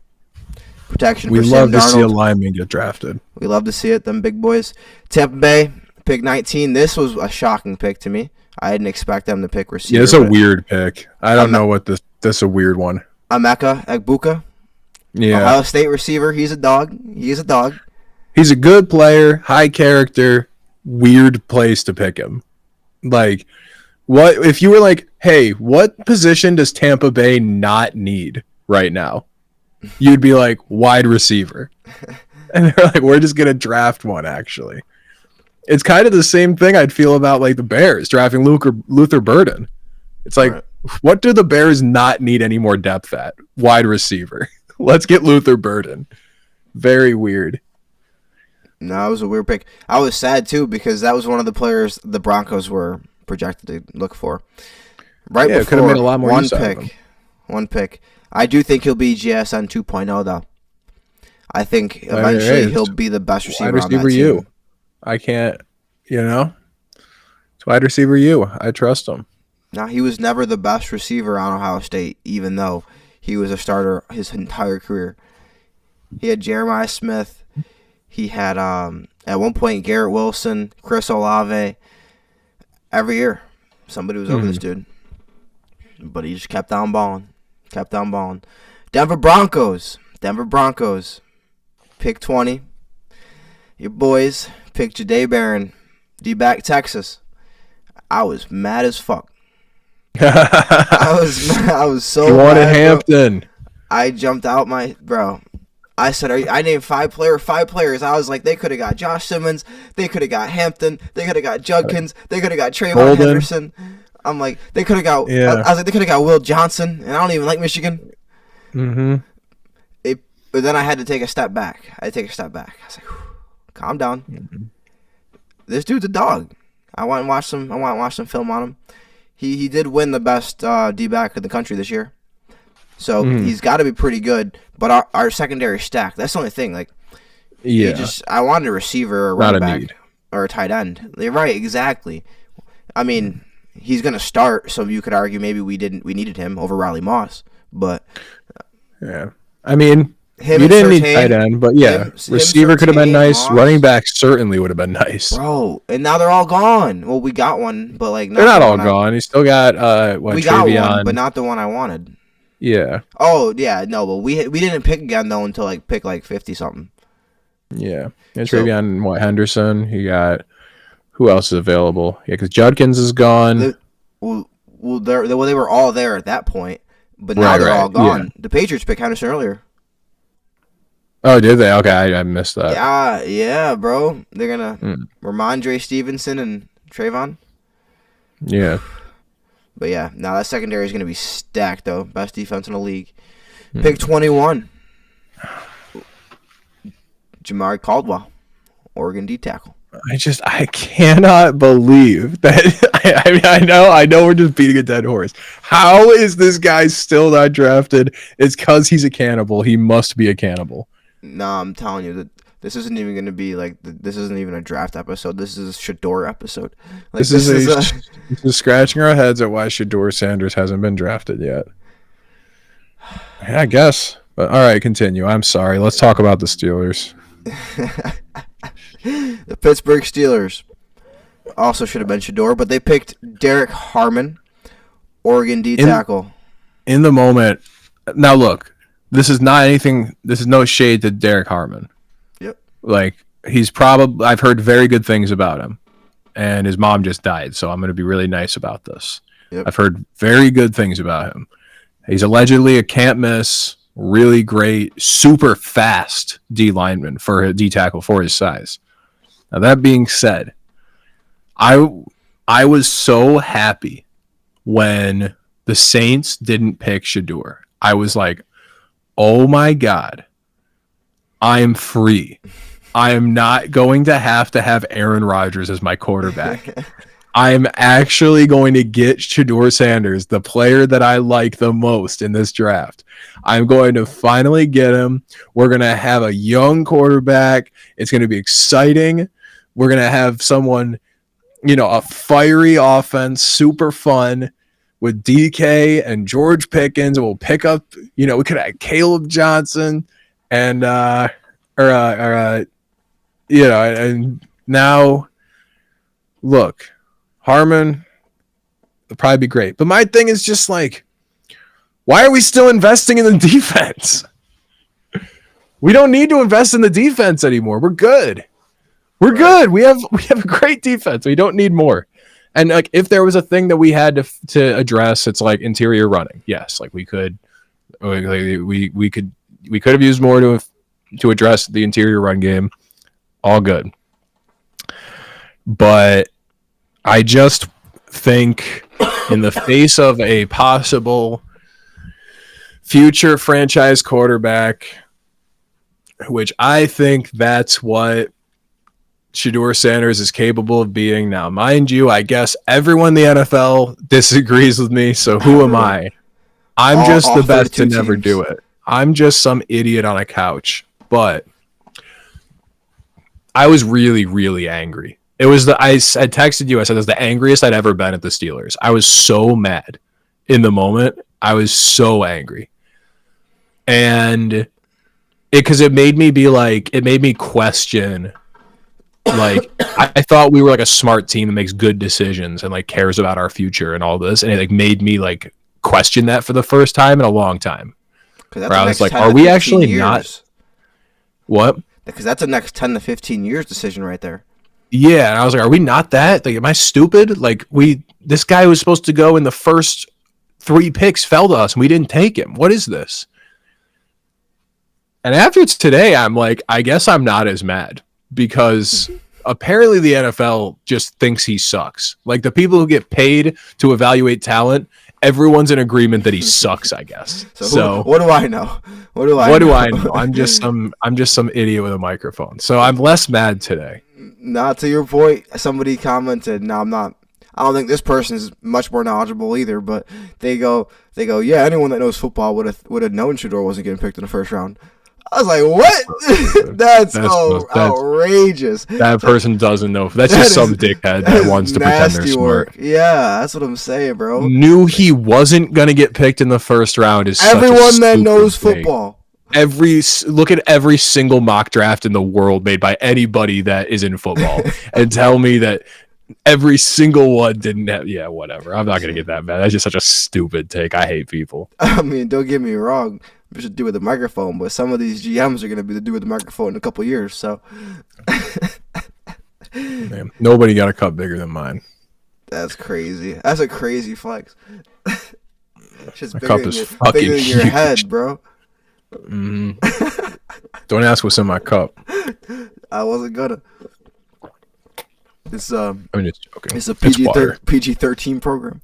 Protection we for love Sam to Darnold. see a lineman get drafted. We love to see it, them big boys. Tampa Bay, pick 19. This was a shocking pick to me. I didn't expect them to pick receiver. Yeah, it's a weird pick. I don't know what this is a weird one. Emeka Egbuka. Yeah. Ohio State receiver. He's a dog. He's a good player, high character, weird place to pick him. Like, what if you were like, hey, what position does Tampa Bay not need right now? You'd be like, wide receiver. And they're like, we're just going to draft one, actually. it's kind of the same thing I'd feel about like the Bears drafting Luther Burden. It's like, Right. what do the Bears not need any more depth at? Wide receiver. Let's get Luther Burden. Very weird. No, it was a weird pick. I was sad too because that was one of the players the Broncos were projected to look for. Right Yeah, could have before made a lot more one use out of him. pick. One pick. I do think he'll be GSN 2.0 though. I think eventually Hey, he'll be the best wide receiver on that receiver team. I can't, it's wide receiver I trust him. Now, he was never the best receiver on Ohio State, even though he was a starter his entire career. He had Jeremiah Smith. He had, at one point, Garrett Wilson, Chris Olave. Every year, somebody was over this dude. But he just kept on balling. Kept on balling. Denver Broncos. Pick 20. Your boys picked Jahdae Barron, D-back Texas. I was mad as fuck. I was so You wanted mad, Hampton. bro. I jumped out I said, I named five players. I was like, they could have got Josh Simmons. They could have got Hampton. They could have got Judkins. They could have got Trayvon Golden. Henderson. I'm like, they could have got. Yeah. I was like, they could have got Will Johnson, and I don't even like Michigan. Mm-hmm. But then I had to take a step back. I was like, calm down. Mm-hmm. This dude's a dog. I want to watch some film on him. He did win the best D-back in the country this year. So he's got to be pretty good. But our secondary stacked. That's the only thing. Like, I wanted a receiver or a running back or a tight end. You're right, exactly. I mean, he's gonna start, so you could argue maybe we needed him over Riley Moss. But yeah, I mean, you and didn't need Surtain, tight end, but yeah, receiver could have been nice. Moss. Running back certainly would have been nice. Bro, and now they're all gone. Well, we got one, but like they're not all gone. You still got we Travion. got one, but not the one I wanted. Yeah. Oh yeah, no, but we didn't pick again though until like pick like 50 something. Yeah, and Travion Henderson. You got who else is available? Yeah, because Judkins is gone. They were all there at that point, but now they're all gone. Yeah. The Patriots picked Henderson earlier. Oh, did they? Okay, I missed that. Yeah, bro. They're gonna Ramondre Stevenson and Trayvon. Yeah. But yeah, now that secondary is going to be stacked, though. Best defense in the league. Pick 21. Jamari Caldwell, Oregon D tackle. I cannot believe that. I know we're just beating a dead horse. How is this guy still not drafted? It's because he's a cannibal. He must be a cannibal. Nah, I'm telling you that this isn't even going to be like this isn't even a draft episode. This is a Shedeur episode. Like, this is scratching our heads at why Shedeur Sanders hasn't been drafted yet. Yeah, I guess. But all right, continue. I'm sorry. Let's talk about the Steelers. The Pittsburgh Steelers also should have been Shedeur, but they picked Derek Harmon, Oregon D tackle. In the moment, now look, this is not anything. This is no shade to Derek Harmon. Yep. Like I've heard very good things about him, and his mom just died, so I'm going to be really nice about this. Yep. I've heard very good things about him. He's allegedly a can't miss, really great, super fast D lineman for a D tackle for his size. Now that being said, I was so happy when the Saints didn't pick Shedeur. I was like, oh my God, I am free. I am not going to have Aaron Rodgers as my quarterback. I'm actually going to get Shedeur Sanders, the player that I like the most in this draft. I'm going to finally get him. We're going to have a young quarterback. It's going to be exciting. We're going to have someone, a fiery offense, super fun with DK and George Pickens. We'll pick up, we could have Caleb Johnson and, and now look, Harmon will probably be great. But my thing is just like, why are we still investing in the defense? We don't need to invest in the defense anymore. We're good. We're good. We have a great defense. We don't need more. And like, if there was a thing that we had to address, it's like interior running. Yes, like we could have used more to address the interior run game. All good. but I just think in the face of a possible future franchise quarterback, which I think that's what Shedeur Sanders is capable of being. Now, mind you, I guess everyone in the NFL disagrees with me, so who am I? I'm just the best to never do it. I'm just some idiot on a couch. But I was really, really angry. It was I texted you. I said it was the angriest I'd ever been at the Steelers. I was so mad in the moment. I was so angry, and because it made me question. Like I thought we were like a smart team that makes good decisions and like cares about our future and all this, and it like made me like question that for the first time in a long time. Where I was like, "Are we actually not?" What? Because that's the next 10 to 15 years decision right there. Yeah, and I was like, "Are we not that? Like, am I stupid? Like, this guy was supposed to go in the first 3 picks fell to us, and we didn't take him. What is this?" And after it's today, I'm like, I guess I'm not as mad. Because apparently the NFL just thinks he sucks. Like the people who get paid to evaluate talent, everyone's in agreement that he sucks, I guess. So what do I know? What do I know? I'm just some idiot with a microphone. So I'm less mad today. Not to your point, somebody commented, no, I'm not. I don't think this person is much more knowledgeable either, but they go, yeah, anyone that knows football would have known Shedeur wasn't getting picked in the first round. I was like, what? That's outrageous. That person doesn't know. That's just some dickhead that wants to pretend they're smart. Yeah, that's what I'm saying, bro. Knew he wasn't going to get picked in the first round is everyone that knows football. Look at every single mock draft in the world made by anybody that is in football and tell me that every single one didn't have. Yeah, whatever. I'm not going to get that mad. That's just such a stupid take. I hate people. I mean, don't get me wrong. We should do with the microphone, but some of these GMs are going to be the do with the microphone in a couple years. So, man, nobody got a cup bigger than mine. That's crazy. That's a crazy flex. Just my cup is fucking bigger than your head, bro. Mm-hmm. Don't ask what's in my cup. I wasn't gonna. It's I mean, it's okay. It's a PG-13 program.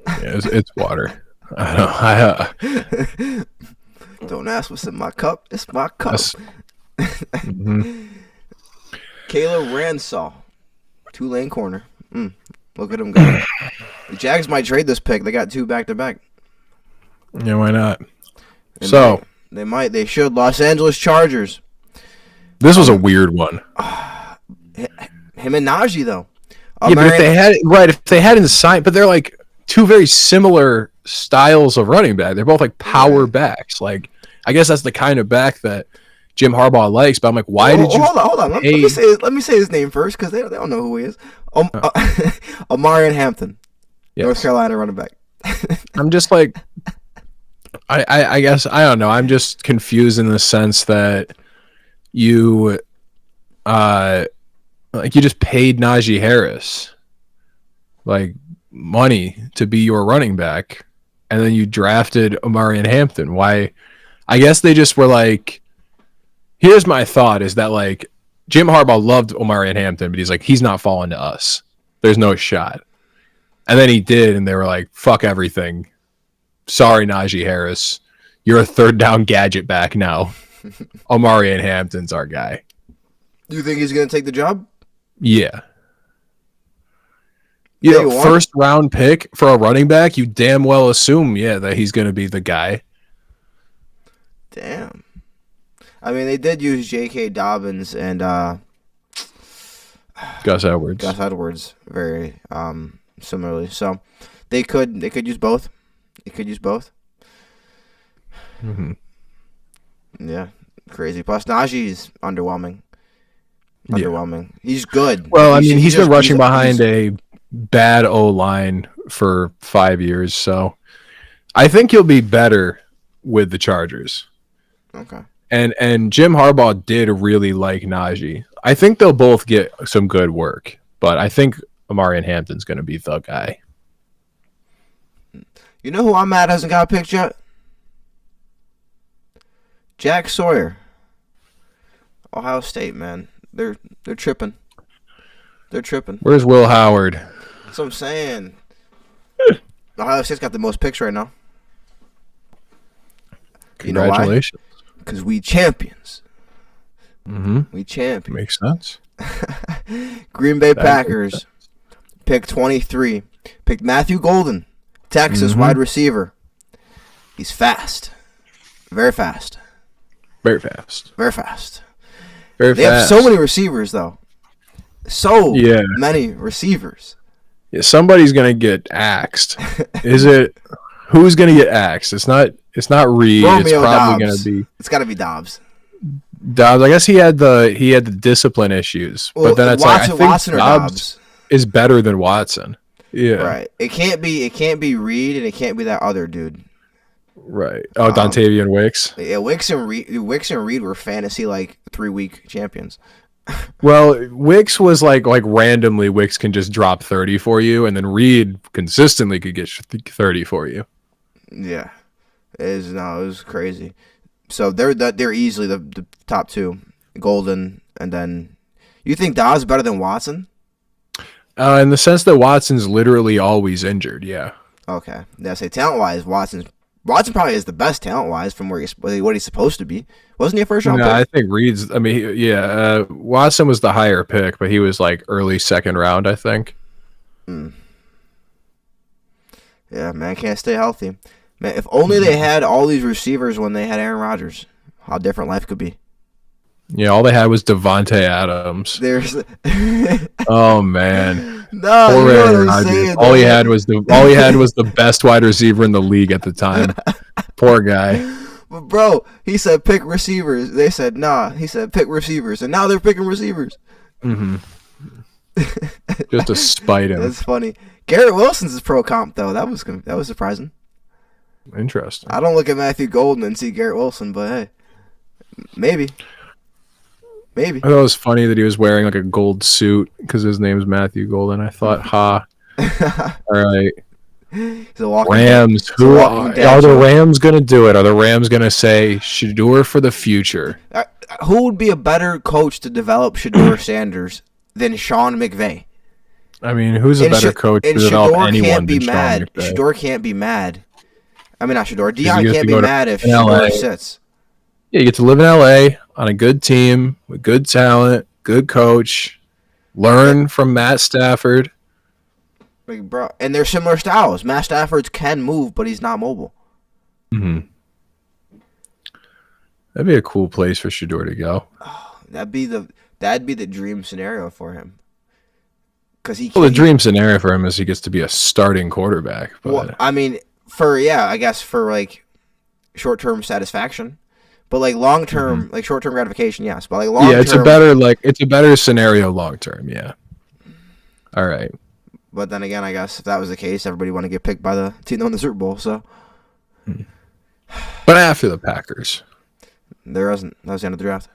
Yeah, it's water. I know. Don't ask what's in my cup. It's my cup. Mm-hmm. Caleb Ransaw, Tulane corner. Look at him go. The Jags might trade this pick. They got 2 back-to-back. Yeah, why not? And so they might. They should. Los Angeles Chargers. This was a weird one. Him and Najee though. Yeah, but if they hadn't signed, but they're like 2 very similar styles of running back. They're both like power backs. Like, I guess that's the kind of back that Jim Harbaugh likes. But I'm like, why did you? Hold on. Let me say his name first because they don't know who he is. Omarion Hampton, yes. North Carolina running back. I'm just like, I guess I don't know. I'm just confused in the sense that you just paid Najee Harris like money to be your running back, and then you drafted Omarion Hampton. Why? I guess they just were like, here's my thought is that like Jim Harbaugh loved Omarion Hampton, but he's like, he's not falling to us. There's no shot. And then he did, and they were like, fuck everything. Sorry, Najee Harris. You're a third down gadget back now. Omarion Hampton's our guy. Do you think he's going to take the job? Yeah. First round pick for a running back, you damn well assume, that he's going to be the guy. Damn. I mean, they did use J.K. Dobbins and Gus Edwards. Very similarly. So they could use both. Mm-hmm. Yeah, crazy. Plus, Najee's underwhelming. Yeah. He's good. Well, I mean, he's been rushing behind a bad O-line for 5 years, so I think he'll be better with the Chargers. Okay. And Jim Harbaugh did really like Najee. I think they'll both get some good work, but I think Omarion Hampton's going to be the guy. You know who I'm mad hasn't got picked yet? Jack Sawyer. Ohio State, man. They're tripping. They're tripping. Where's Will Howard? That's what I'm saying. Ohio State's got the most picks right now. Congratulations. Because we champions. Mm-hmm. We champions. Makes sense. Green Bay Packers pick 23. Picked Matthew Golden, Texas wide receiver. He's fast. Very fast. Very fast. Very fast. Very They fast. have so many receivers, though. So many receivers. Yeah, somebody's gonna get axed. Who's gonna get axed? It's not Reed. Romeo it's probably Dobbs. gonna be It's got to be Dobbs. Dobbs. I guess he had the discipline issues, Well, but then it's Watson, I think Watson or Dobbs is better than Watson. Yeah. Right. It can't be Reed, and it can't be that other dude. Right. Oh, Dontavian Wicks. Yeah, Wicks and Reed were fantasy 3-week champions. Well, Wicks was like randomly Wicks can just drop 30 for you, and then Reed consistently could get 30 for you. Yeah, it was crazy. So they're easily the top two, Golden, and then you think Dobbs better than Watson? In the sense that Watson's literally always injured. Yeah. Okay, yeah. Say talent wise, Watson probably is the best talent wise from what he's supposed to be. Wasn't he a first round pick? I think Reed's. I mean, Watson was the higher pick, but he was like early second round, I think. Yeah, man, can't stay healthy. Man, if only they had all these receivers when they had Aaron Rodgers, how different life could be. Yeah, all they had was Devontae Adams. There's Oh man, no, poor you know Aaron what I'm saying, Rodgers. All he had was the best wide receiver in the league at the time. Poor guy. But bro, he said pick receivers. They said nah. He said pick receivers, and now they're picking receivers. Mm-hmm. Just to spite him. That's funny. Garrett Wilson's his pro comp though. That was surprising. Interesting. I don't look at Matthew Golden and see Garrett Wilson, but hey, maybe. I thought it was funny that he was wearing like a gold suit because his name's Matthew Golden. I thought, all right. He's a walking Rams. Who are the Rams going to do it? Are the Rams going to say Shedeur for the future? Who would be a better coach to develop Shedeur Sanders than Sean McVay? I mean, who's a better coach to develop anyone than Sean McVay? Shedeur can't be mad. I mean, not Shedeur. Dion can't be mad if Shedeur sits. Yeah, you get to live in LA on a good team with good talent, good coach. Learn from Matt Stafford. Like, bro, and they're similar styles. Matt Stafford can move, but he's not mobile. Mm-hmm. That'd be a cool place for Shedeur to go. Oh, that'd be the dream scenario for him. The dream scenario for him is he gets to be a starting quarterback. But well, I mean, I guess for like short-term satisfaction. But like long term, like short term gratification, yes. But like long term, it's a better scenario long term, yeah. All right. But then again, I guess if that was the case, everybody want to get picked by the team that won the Super Bowl. So, but after the Packers, there wasn't. That was the end of the draft.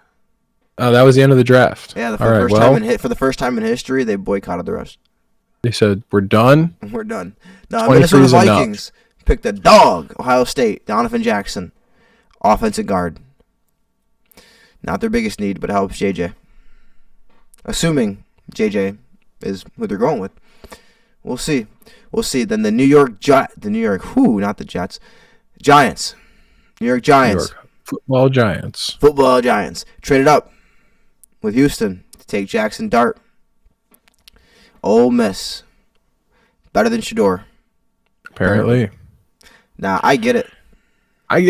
Oh, that was the end of the draft. Yeah, for the first time in history, they boycotted the rest. They said we're done. We're done. No, Minnesota Vikings picked a dog. Ohio State, Donovan Jackson. Offensive guard. Not their biggest need, but it helps JJ. Assuming JJ is who they're going with. We'll see. Then the New York Giants. Giants. New York Giants. Football Giants. Traded up with Houston to take Jackson Dart. Ole Miss. Better than Shedeur. Apparently. Nah, I get it. I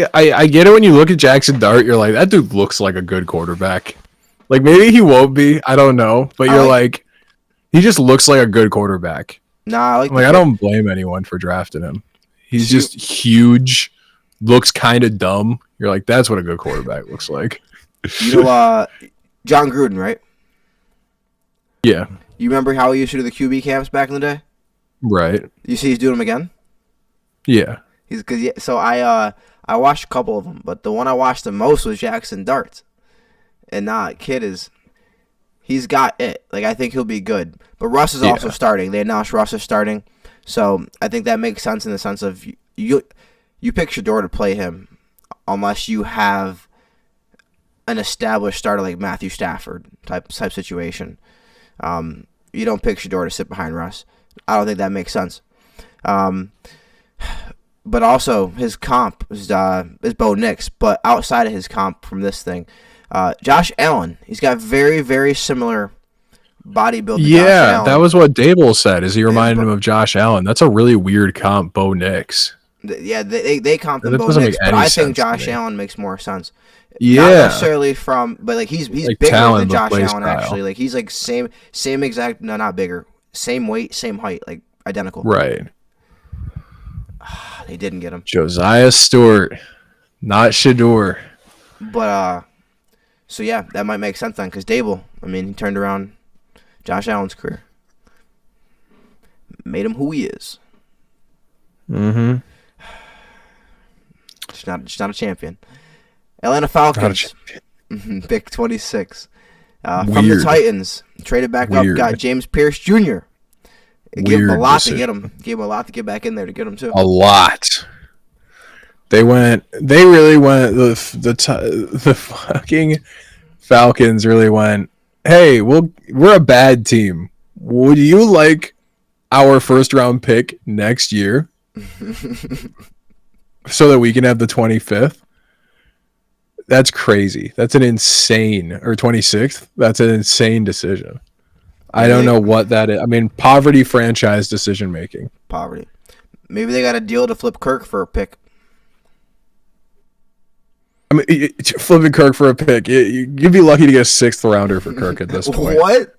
get it when you look at Jackson Dart, you're like, that dude looks like a good quarterback. Like, maybe he won't be, I don't know. But you're like, he just looks like a good quarterback. Nah, I don't blame anyone for drafting him. He's just huge, looks kind of dumb. You're like, that's what a good quarterback looks like. You know, John Gruden, right? Yeah. You remember how he used to do the QB camps back in the day? Right. You see he's doing them again? Yeah. So I watched a couple of them, but the one I watched the most was Jackson Dart. And he's got it. Like, I think he'll be good. But Russ is also starting. They announced Russ is starting. So I think that makes sense in the sense of you pick Shedeur to play him unless you have an established starter like Matthew Stafford type situation. You don't pick Shedeur to sit behind Russ. I don't think that makes sense. But also his comp is Bo Nix. But outside of his comp from this thing, Josh Allen, he's got very, very similar body build to Josh Allen. That was what Dable said. Is he reminded him of Josh Allen? That's a really weird comp, Bo Nix. Yeah, they comp him That Bo doesn't Nix, make but any I think sense to Josh me. Allen makes more sense. Yeah, Not necessarily from, but like he's Like bigger talent, than but Josh play Allen style. actually. Like he's like same exact, no, not bigger, same weight, same height, like identical. right. They didn't get him, Josiah Stewart, not Shedeur. but so yeah, that might make sense then because Dable, I mean, he turned around Josh Allen's career, made him who he is. Mm-hmm. Just not a champion. Atlanta Falcons, pick 26. From the Titans, traded back up, got James Pierce Jr. Gave him a lot to get him. Gave him a lot to get back in there to get him too. A lot. They really went. The fucking Falcons really went. Hey, we're a bad team. Would you like our first round pick next year, so that we can have the 25th? That's crazy. That's an insane, or 26th. That's an insane decision. I don't know what that is. I mean, poverty franchise decision making. Poverty. Maybe they got a deal to flip Kirk for a pick. I mean, flipping Kirk for a pick. You'd be lucky to get a 6th rounder for Kirk at this point. What?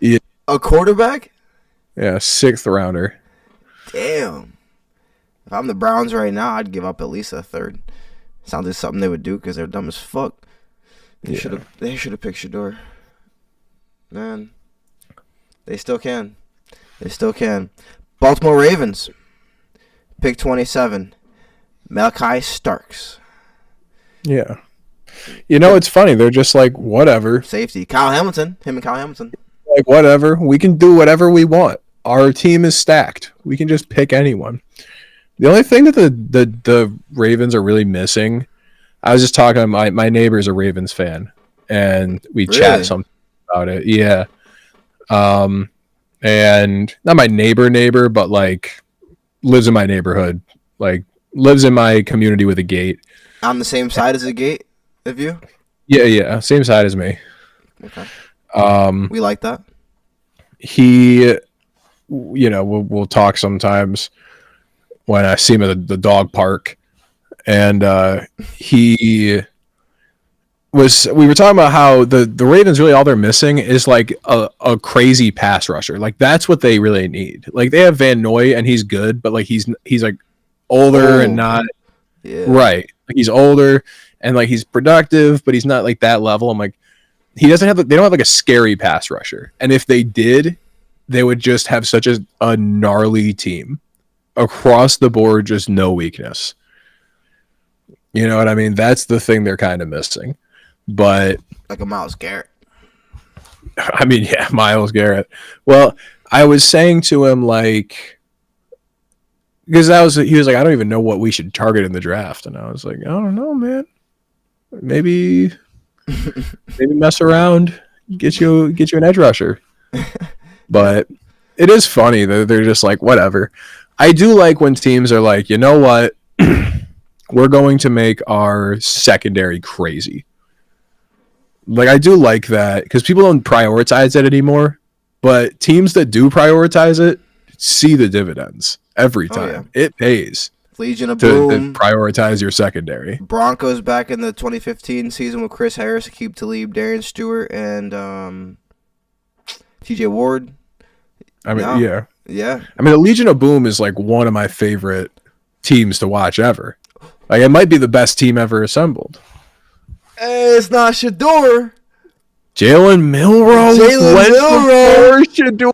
Yeah. A quarterback? Yeah, 6th rounder. Damn. If I'm the Browns right now, I'd give up at least a third. Sounds like something they would do because they're dumb as fuck. They should have picked Shedeur. Man. They still can. Baltimore Ravens. Pick 27. Malachi Starks. Yeah. You know, it's funny. They're just like, whatever. Safety. Kyle Hamilton. Him and Kyle Hamilton. Like, whatever. We can do whatever we want. Our team is stacked. We can just pick anyone. The only thing that the Ravens are really missing, I was just talking to my neighbor's a Ravens fan, and we chat something about it. Yeah. And not my neighbor, but like lives in my neighborhood, like lives in my community with a gate. On the same side as the gate of you? Yeah. Same side as me. Okay. We like that. He, we'll talk sometimes when I see him at the dog park, and we were talking about how the Ravens really all they're missing is like a crazy pass rusher. Like that's what they really need. Like they have Van Noy and he's good, but like he's like older and not right. Like he's older and like he's productive, but he's not like that level. I'm like they don't have like a scary pass rusher. And if they did, they would just have such a gnarly team across the board, just no weakness. You know what I mean? That's the thing they're kind of missing. But like a Myles Garrett. I mean, yeah, Myles Garrett. Well, I was saying to him like, because he was like, I don't even know what we should target in the draft, and I was like, I don't know, man. Maybe mess around, get you an edge rusher. But it is funny that they're just like whatever. I do like when teams are like, you know what, we're going to make our secondary crazy. Like, I do like that because people don't prioritize it anymore, but teams that do prioritize it see the dividends every time. Oh, yeah. It pays. Legion of to Boom. Prioritize your secondary. Broncos back in the 2015 season with Chris Harris, Aqib Talib, Darian Stewart, and TJ Ward. I mean, yeah. I mean, the Legion of Boom is like one of my favorite teams to watch ever. Like, it might be the best team ever assembled. Hey, it's not Shedeur. Jalen Milroe. Shedeur.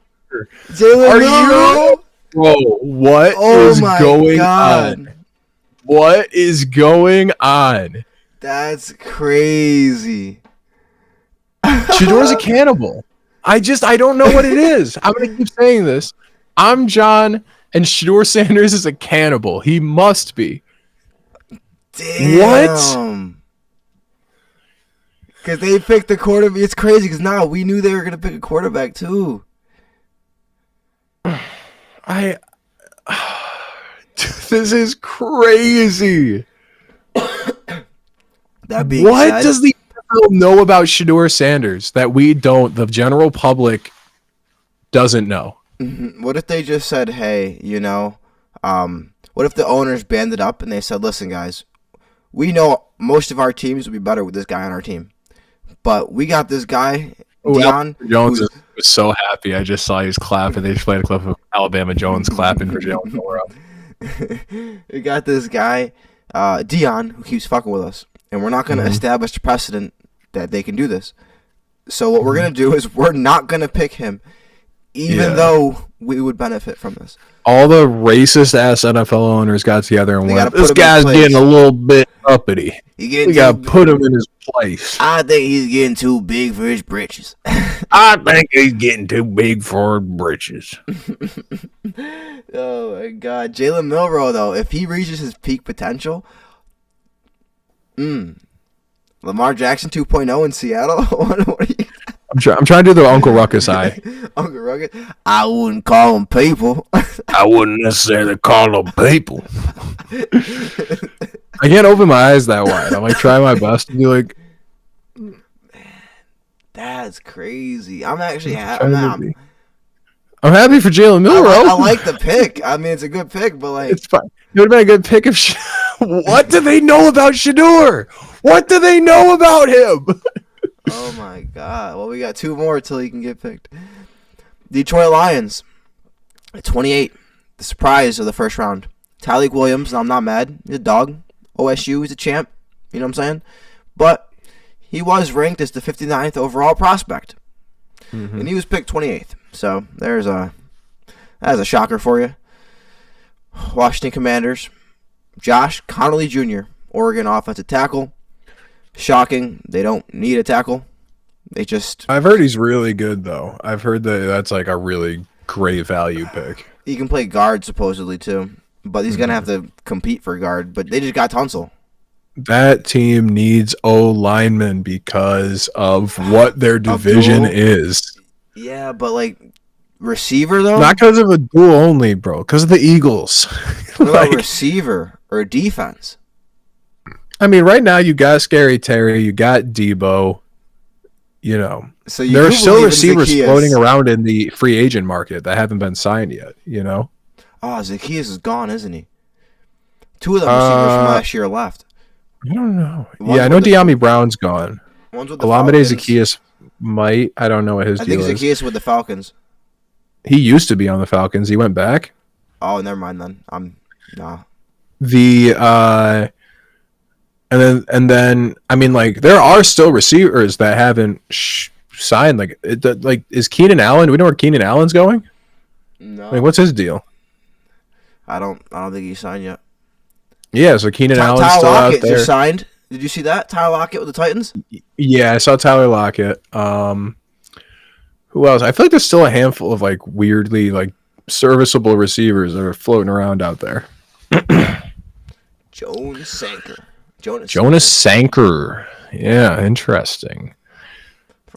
Jalen Milroe. Bro, what is going on? What is going on? That's crazy. Shedeur's a cannibal. I don't know what it is. I'm going to keep saying this. I'm John, and Shedeur Sanders is a cannibal. He must be. Damn. What? Because they picked the quarterback. It's crazy because now we knew they were going to pick a quarterback too. I this is crazy. That being What said, does the NFL know about Shedeur Sanders that we don't, the general public doesn't know? what if they just said, hey, what if the owners banded up and they said, listen, guys, we know most of our teams would be better with this guy on our team, but we got this guy, Dion, Jones was so happy. I just saw he was clapping. They just played a clip of Alabama Jones clapping for Jalen Milroe. we got this guy, Dion, who keeps fucking with us, and we're not going to establish a precedent that they can do this. So what we're going to do is we're not going to pick him, even though we would benefit from this. All the racist ass NFL owners got together and went, this guy's getting a little bit uppity. We got to put him in his place. I think he's getting too big for his britches. I think he's getting too big for his britches. Oh, my God. Jalen Milroe, though, if he reaches his peak potential, Lamar Jackson 2.0 in Seattle? What are you... I'm trying to do the Uncle Ruckus eye. Uncle Ruckus? I wouldn't call them people. I wouldn't necessarily call them people. I can't open my eyes that wide. I'm like trying my best to be like, man, that's crazy. I'm actually happy. I'm happy for Jalen Milroe. I like the pick. I mean, it's a good pick, but like, it's fine. It would have been a good pick if. What do they know about Shedeur? What do they know about him? Oh my God. Well, we got two more till he can get picked. Detroit Lions at 28. The surprise of the first round. Tyreek Williams, I'm not mad. He's a dog. OSU, he's a champ. You know what I'm saying? But he was ranked as the 59th overall prospect. And he was picked 28th. So that's a shocker for you. Washington Commanders. Josh Connolly Jr., Oregon offensive tackle. Shocking. They don't need a tackle. I've heard he's really good, though. I've heard that's like a really great value pick. He can play guard, supposedly, too. But he's going to have to compete for guard. But they just got Tunsil. That team needs O-linemen because of what their division is. Yeah, but like receiver, though? Not because of a duel only, bro. Because of the Eagles. What about receiver or defense? I mean, right now you got Scary Terry, you got Debo. You know, so there are still receivers floating around in the free agent market that haven't been signed yet. You know. Oh, Zacchaeus is gone, isn't he? Two of the receivers from last year left. I don't know. I know De'Ami Brown's gone. One's with the Olamide Zacchaeus might. I don't know what his deal is. I think Zacchaeus with the Falcons. He used to be on the Falcons. He went back. Oh, never mind then. Nah. And then I mean, like, there are still receivers that haven't signed. Like, is Keenan Allen? Do we know where Keenan Allen's going? No. Like, what's his deal? I don't think he's signed yet. Yeah, so Keenan Allen's still out there. Just signed. Did you see that? Tyler Lockett with the Titans? Yeah, I saw Tyler Lockett. Who else? I feel like there's still a handful of like weirdly like serviceable receivers that are floating around out there. Jonas Sanker. Yeah, interesting.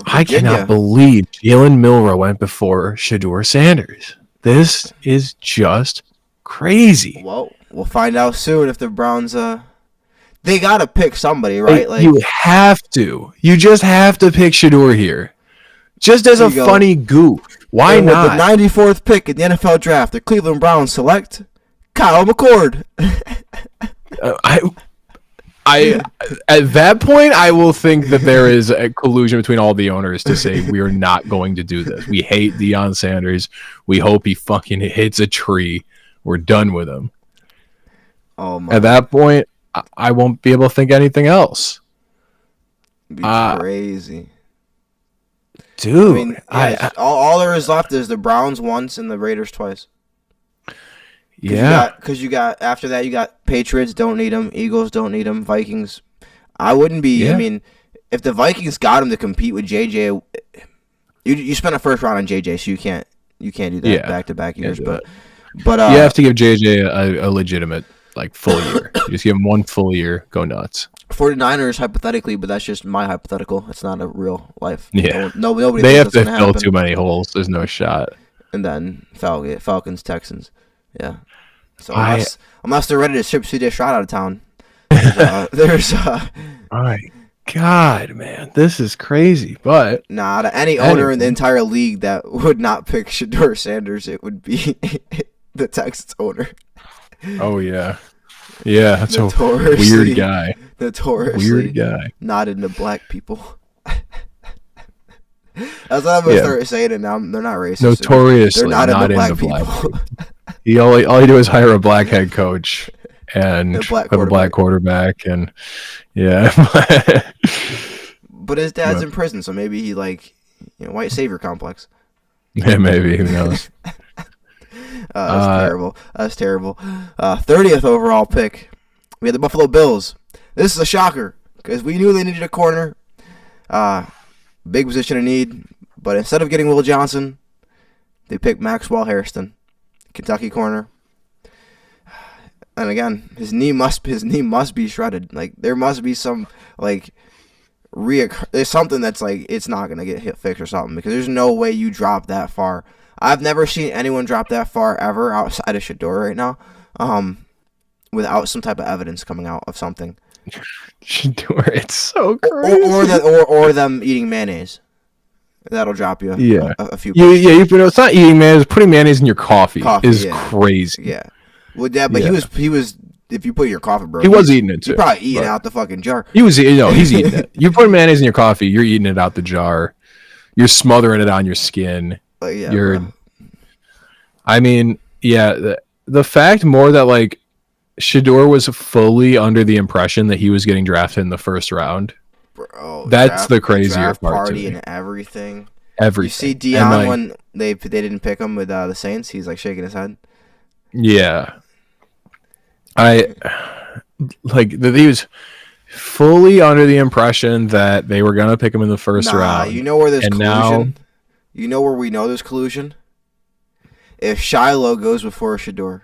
I cannot believe Jalen Milroe went before Shedeur Sanders. This is just crazy. Well, we'll find out soon if the Browns they gotta pick somebody, right? Like, you have to. You just have to pick Shedeur here. Just as a funny goof. Why not? With the 94th pick in the NFL draft, the Cleveland Browns select Kyle McCord. I at that point, I will think that there is a collusion between all the owners to say we are not going to do this. We hate Deion Sanders. We hope he fucking hits a tree. We're done with him. Oh my! At that point, I won't be able to think anything else. It'd be crazy, dude. I mean, all there is left is the Browns once and the Raiders twice. Yeah, because you got after that you got Patriots don't need them, Eagles don't need them, Vikings. I wouldn't be. Yeah. I mean, if the Vikings got him to compete with JJ, you spent a first round on JJ, so you can't do that back to back years. But you have to give JJ a legitimate like full year. You just give him one full year, go nuts. 49ers hypothetically, but that's just my hypothetical. It's not a real life. Yeah, nobody. They have to fill too many holes. There's no shot. and then Falcons, Texans. Yeah. So I unless they're ready to ship CJ Stroud out of town, there's my God, man, this is crazy. But not any owner in the entire league that would not pick Shedeur Sanders. It would be the Texans owner. Oh yeah, that's a Notoriously- weird guy. Notoriously Weird guy. not into black people. That's what I'm gonna start saying it now. They're not racist. Notoriously they're not into black black people. all he do is hire a black head coach and A black have a black quarterback, and yeah. But his dad's in prison, so maybe he white savior complex. Yeah, maybe, who knows. That's terrible. 30th overall pick. We had the Buffalo Bills. This is a shocker because we knew they needed a corner. Big position of need, but instead of getting Will Johnson, they picked Maxwell Hairston, Kentucky corner. And again, his knee must be shredded. Like there must be some there's something that's it's not gonna get fixed or something, because there's no way you drop that far. I've never seen anyone drop that far ever outside of Shedeur right now, without some type of evidence coming out of something. Shedeur, it's so crazy. Or them eating mayonnaise. That'll drop you. A few. It's not eating mayonnaise. Putting mayonnaise in your coffee is crazy. Yeah. Well, yeah, but he was. If you put your coffee, bro, he was eating it too. He probably eating out the fucking jar. He's eating it. You put mayonnaise in your coffee, you're eating it out the jar. You're smothering it on your skin. I mean, the fact more that Shedeur was fully under the impression that he was getting drafted in the first round. Bro, that's the crazier part. Party and everything. Everything. You see Dion when they didn't pick him with the Saints. He's shaking his head. Yeah. He was fully under the impression that they were gonna pick him in the first round. You know where there's collusion? You know where we know there's collusion? If Shiloh goes before Shedeur.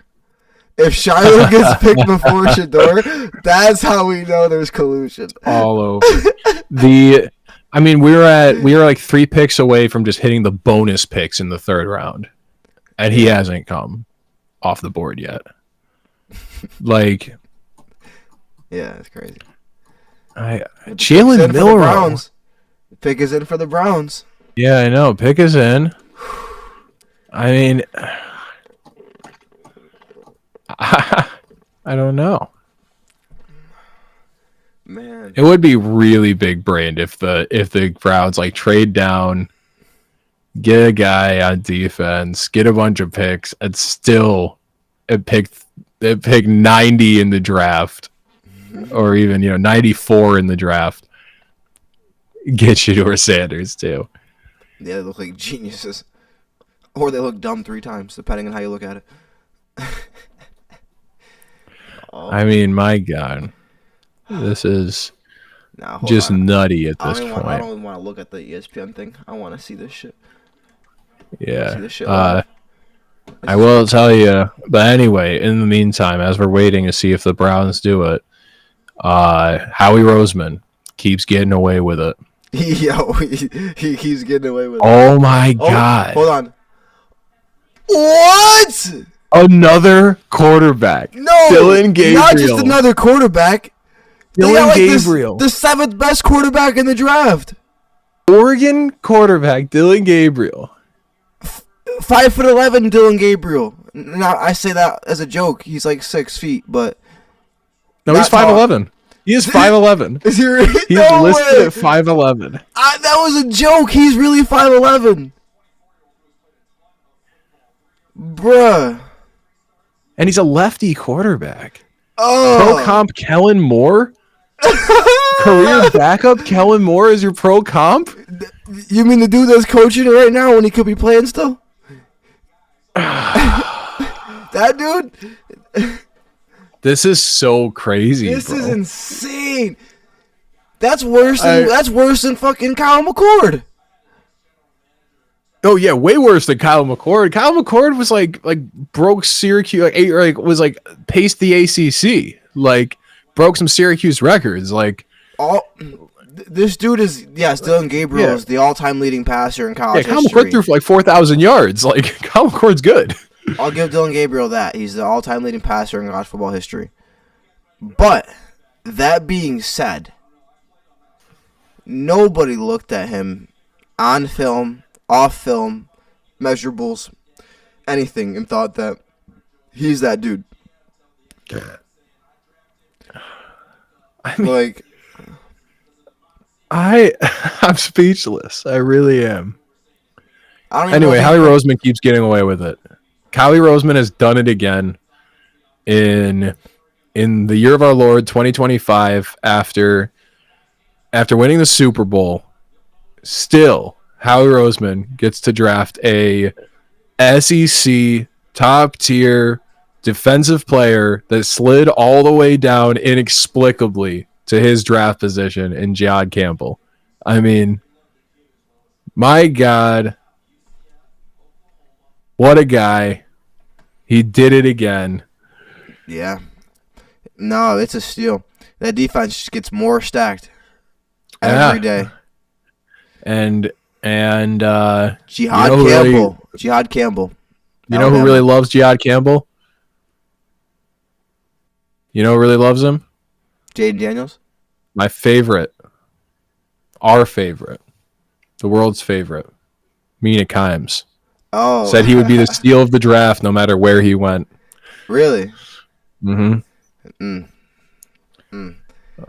If Shiloh gets picked before Shedeur, that's how we know there's collusion. All over. We were 3 picks away from just hitting the bonus picks in the third round, and he hasn't come off the board yet. Yeah, it's crazy. Jalen Milroe. Pick is in for the Browns. Yeah, I know. Pick is in. I mean, I don't know. Man, it would be really big brained if the Browns trade down, get a guy on defense, get a bunch of picks, and still pick 90 in the draft, or even 94 in the draft. Get Shedeur Sanders too. Yeah, they look like geniuses, or they look dumb 3 times, depending on how you look at it. I mean, my God, this is just nutty at this point. I don't even want to look at the ESPN thing. I want to see this shit. Yeah. See this shit I will tell you. But anyway, in the meantime, as we're waiting to see if the Browns do it, Howie Roseman keeps getting away with it. He keeps getting away with it. Oh my God. Hold on. What? Another quarterback. No, Dylan Gabriel. Not just another quarterback. Dylan Gabriel. The 7th best quarterback in the draft. Oregon quarterback Dylan Gabriel. 5'11" Dylan Gabriel. Now I say that as a joke. He's 6 feet, but no, he's 5'11". He is 5'11". Is he really? He's listed at 5'11". That was a joke. He's really 5'11". Bruh. And he's a lefty quarterback. Oh. Pro comp Kellen Moore? Career backup Kellen Moore is your pro comp? You mean the dude that's coaching right now when he could be playing still? That dude? This is so crazy. This is insane. That's worse than fucking Kyle McCord. Oh yeah, way worse than Kyle McCord. Kyle McCord was broke Syracuse paced the ACC, broke some Syracuse records. This dude is Dylan Gabriel is the all-time leading passer in college Kyle history. McCord threw for like 4,000 yards. Like Kyle McCord's good. I'll give Dylan Gabriel that. He's the all-time leading passer in college football history. But that being said, nobody looked at him on film, off film, measurables, anything, and thought that he's that dude. I mean, I'm speechless. I really am. Anyway, Howie Roseman keeps getting away with it. Howie Roseman has done it again in the year of our Lord 2025 after winning the Super Bowl. Still, Howie Roseman gets to draft a SEC top tier defensive player that slid all the way down inexplicably to his draft position in Jihad Campbell. I mean, my God, what a guy. He did it again. Yeah. No, it's a steal. That defense just gets more stacked every day. And Jihad Campbell. Jihad Campbell. You know who really loves Jihad Campbell? You know who really loves him? Jaden Daniels? My favorite. Our favorite. The world's favorite. Mina Kimes. Oh. Said he would be the steal of the draft no matter where he went. Really? Mm-hmm.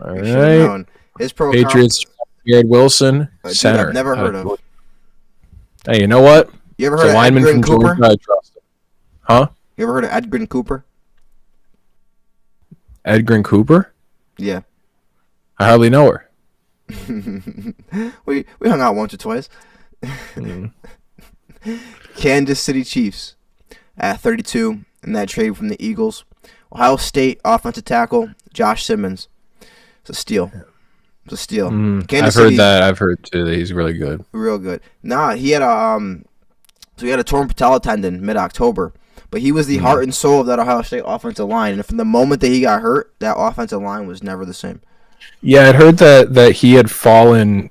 All right. His pro Patriots, Garrett Wilson, center. Dude, I've never heard of. Hey, you know what? You ever heard of Edgren Cooper? Georgia, I trust him. Huh? You ever heard of Edgren Cooper? Edgren Cooper? Yeah. I hardly know her. we hung out once or twice. Kansas City Chiefs at 32 in that trade from the Eagles. Ohio State offensive tackle Josh Simmons. It's a steal. It's a steal. I've heard that. I've heard too that he's really good. Real good. Nah, he had a torn patella tendon mid-October, but he was the heart and soul of that Ohio State offensive line. And from the moment that he got hurt, that offensive line was never the same. Yeah, I'd heard that he had fallen,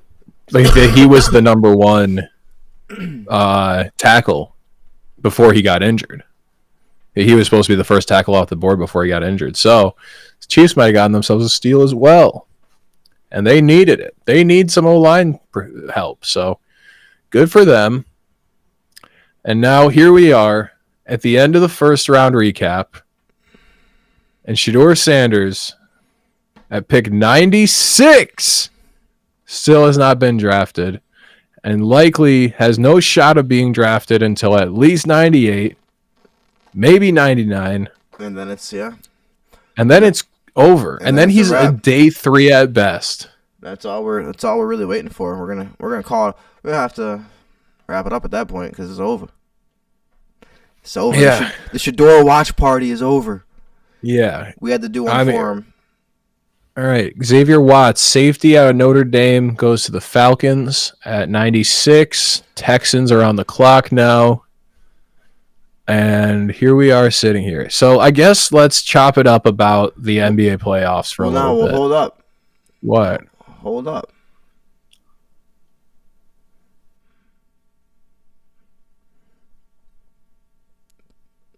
like that he was the number one tackle before he got injured. He was supposed to be the first tackle off the board before he got injured. So the Chiefs might have gotten themselves a steal as well. And they needed it. They need some O-line help. So good for them. And now here we are at the end of the first round recap. And Shedeur Sanders at pick 96 still has not been drafted. And likely has no shot of being drafted until at least 98. Maybe 99. And then it's And then it's over. And then he's a day 3 at best. That's all we're really waiting for. We're gonna call it. We're gonna have to wrap it up at that point because it's over. It's over. Yeah. The Shedeur watch party is over. Yeah. We had to do one for him. All right. Xavier Watts, safety out of Notre Dame, goes to the Falcons at 96. Texans are on the clock now. And here we are sitting here. So I guess let's chop it up about the NBA playoffs for a little bit. Hold up. What? Hold up.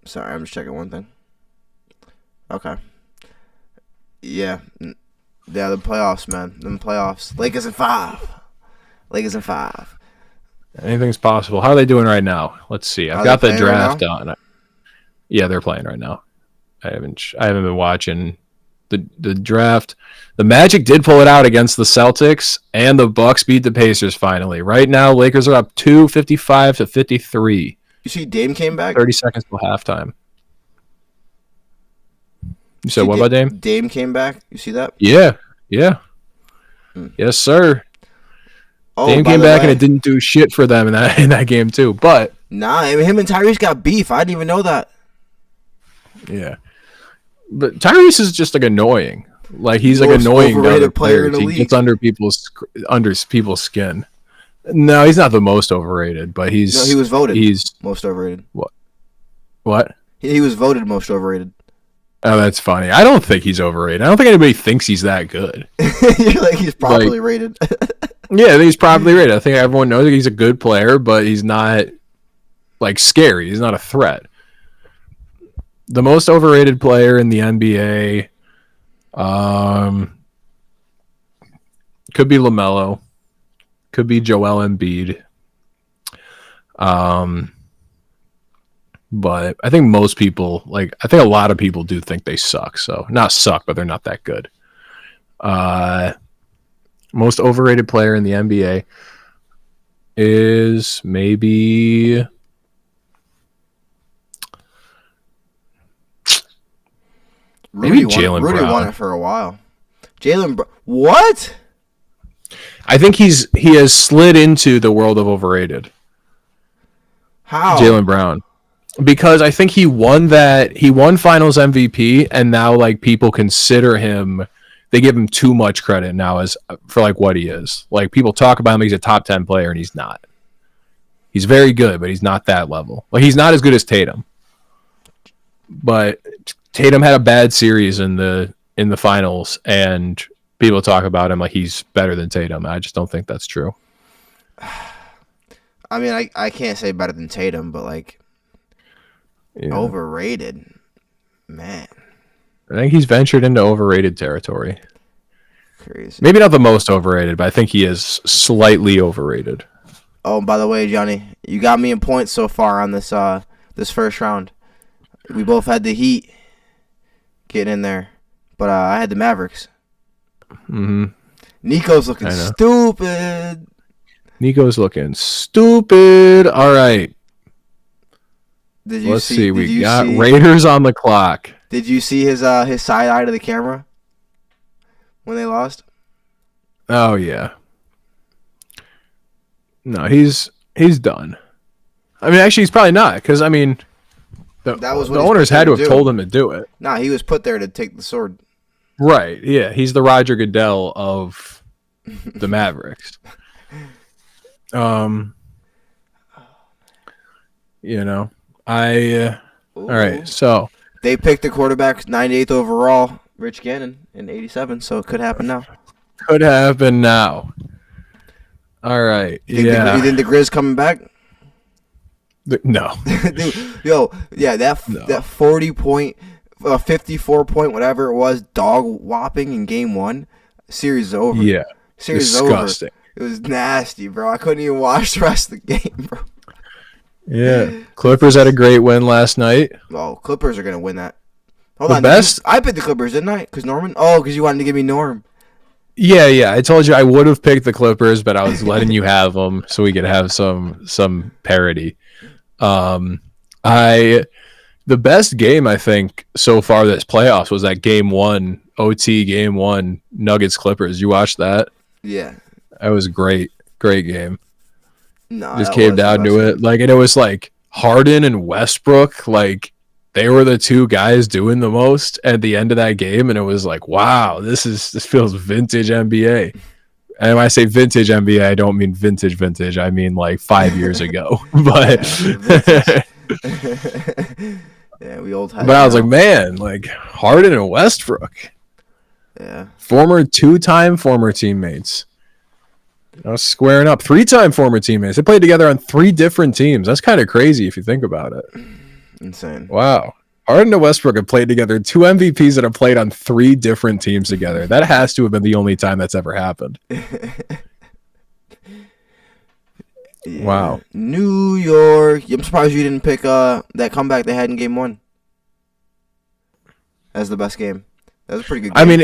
Sorry, I'm just checking one thing. Okay. Yeah. Yeah, the playoffs, man. The playoffs. Lakers in 5. Anything's possible. How are they doing right now? Let's see. I've got the draft on. Yeah, they're playing right now. I haven't been watching the draft. The Magic did pull it out against the Celtics, and the Bucks beat the Pacers finally. Right now, Lakers are up 55-53. You see Dame came back? 30 seconds till halftime. You said what about Dame? Dame came back. You see that? Yeah. Yes, sir. Oh, Dame came back and it didn't do shit for them in that game too. But nah, him and Tyrese got beef. I didn't even know that. Yeah, but Tyrese is just like annoying. Like he's like annoying to other players. He gets under people's skin. No, he's not the most overrated, but he was voted. He's most overrated. What? He was voted most overrated. Oh, that's funny. I don't think he's overrated. I don't think anybody thinks he's that good. You're like, he's Like, properly rated. yeah, I think he's probably rated. I think everyone knows that he's a good player, but he's not like scary. He's not a threat. The most overrated player in the NBA, could be LaMelo, could be Joel Embiid. Um, but I think most people, like, I think a lot of people do think they suck. So not suck, but they're not that good. Most overrated player in the NBA is maybe Jaylen Rudy Brown. won it for a while. What? I think he has slid into the world of overrated. How? Jaylen Brown. Because I think he won finals MVP, and now like people consider him, they give him too much credit now as for like what he is. Like people talk about him, he's a top 10 player, and he's not. He's very good, but he's not that level. Like he's not as good as Tatum. But Tatum had a bad series in the finals, and people talk about him like he's better than Tatum. I just don't think that's true. I mean, I can't say better than Tatum, but like overrated, man. I think he's ventured into overrated territory. Crazy. Maybe not the most overrated, but I think he is slightly overrated. Oh, by the way, Johnny, you got me in points so far on this this first round. We both had the Heat getting in there, but I had the Mavericks. Mm-hmm. Nico's looking stupid. Nico's looking stupid. All right. Let's see. We got Raiders on the clock. Did you see his side eye to the camera when they lost? Oh yeah. No, he's done. I mean, actually, he's probably not, because I mean, the owners had to have told him to do it. Nah, he was put there to take the sword. Right. Yeah, he's the Roger Goodell of the Mavericks. You know, all right, so they picked the quarterback 98th overall, Rich Gannon, in 87, so it could happen now. Could happen now. All right. You think the Grizz coming back? No. Dude, that 40 point, 54 point, whatever it was, dog whopping in game one. Series is over. Yeah. Series is over. It was nasty, bro. I couldn't even watch the rest of the game, bro. Yeah. Clippers had a great win last night. Oh, Clippers are going to win that. Hold on. I picked the Clippers, didn't I? Because Norman? Oh, because you wanted to give me Norm. Yeah. I told you I would have picked the Clippers, but I was letting you have them so we could have some parity. The best game I think so far this playoffs was that game one, OT game one, Nuggets Clippers. You watched that? Yeah. That was great. Great game. No, just came down to it. Like, and it was like Harden and Westbrook, like they were the two guys doing the most at the end of that game, and it was like, wow, this feels vintage NBA. And when I say vintage NBA, I don't mean vintage. I mean like 5 years ago. But yeah, we old. But I was like, man, like Harden and Westbrook, yeah, two-time former teammates. Squaring up, 3-time former teammates. They played together on 3 different teams. That's kind of crazy if you think about it. Insane. Wow. Harden and Westbrook have played together. 2 MVPs that have played on 3 different teams together. That has to have been the only time that's ever happened. Yeah. Wow. New York. I'm surprised you didn't pick that comeback they had in game 1 as the best game. That was a pretty good game. I mean,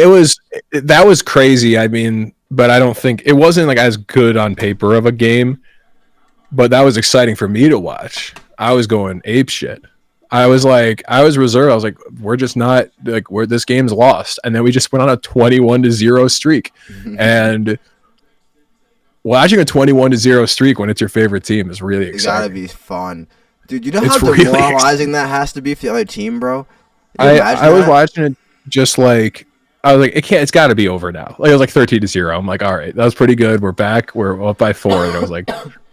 that was crazy. I mean, but I don't think it wasn't like as good on paper of a game, but that was exciting for me to watch. I was going ape shit. I was reserved. I was like, we're just not like this game's lost. And then we just went on a 21-0 streak. And watching a 21-0 streak when it's your favorite team is really exciting. It gotta be fun. Dude, you know how demoralizing that has to be for the other team, bro? I was watching it just like, I was like, it's got to be over now. Like, it was like 13-0. I'm like, all right, that was pretty good. We're back. We're up by 4. And it was like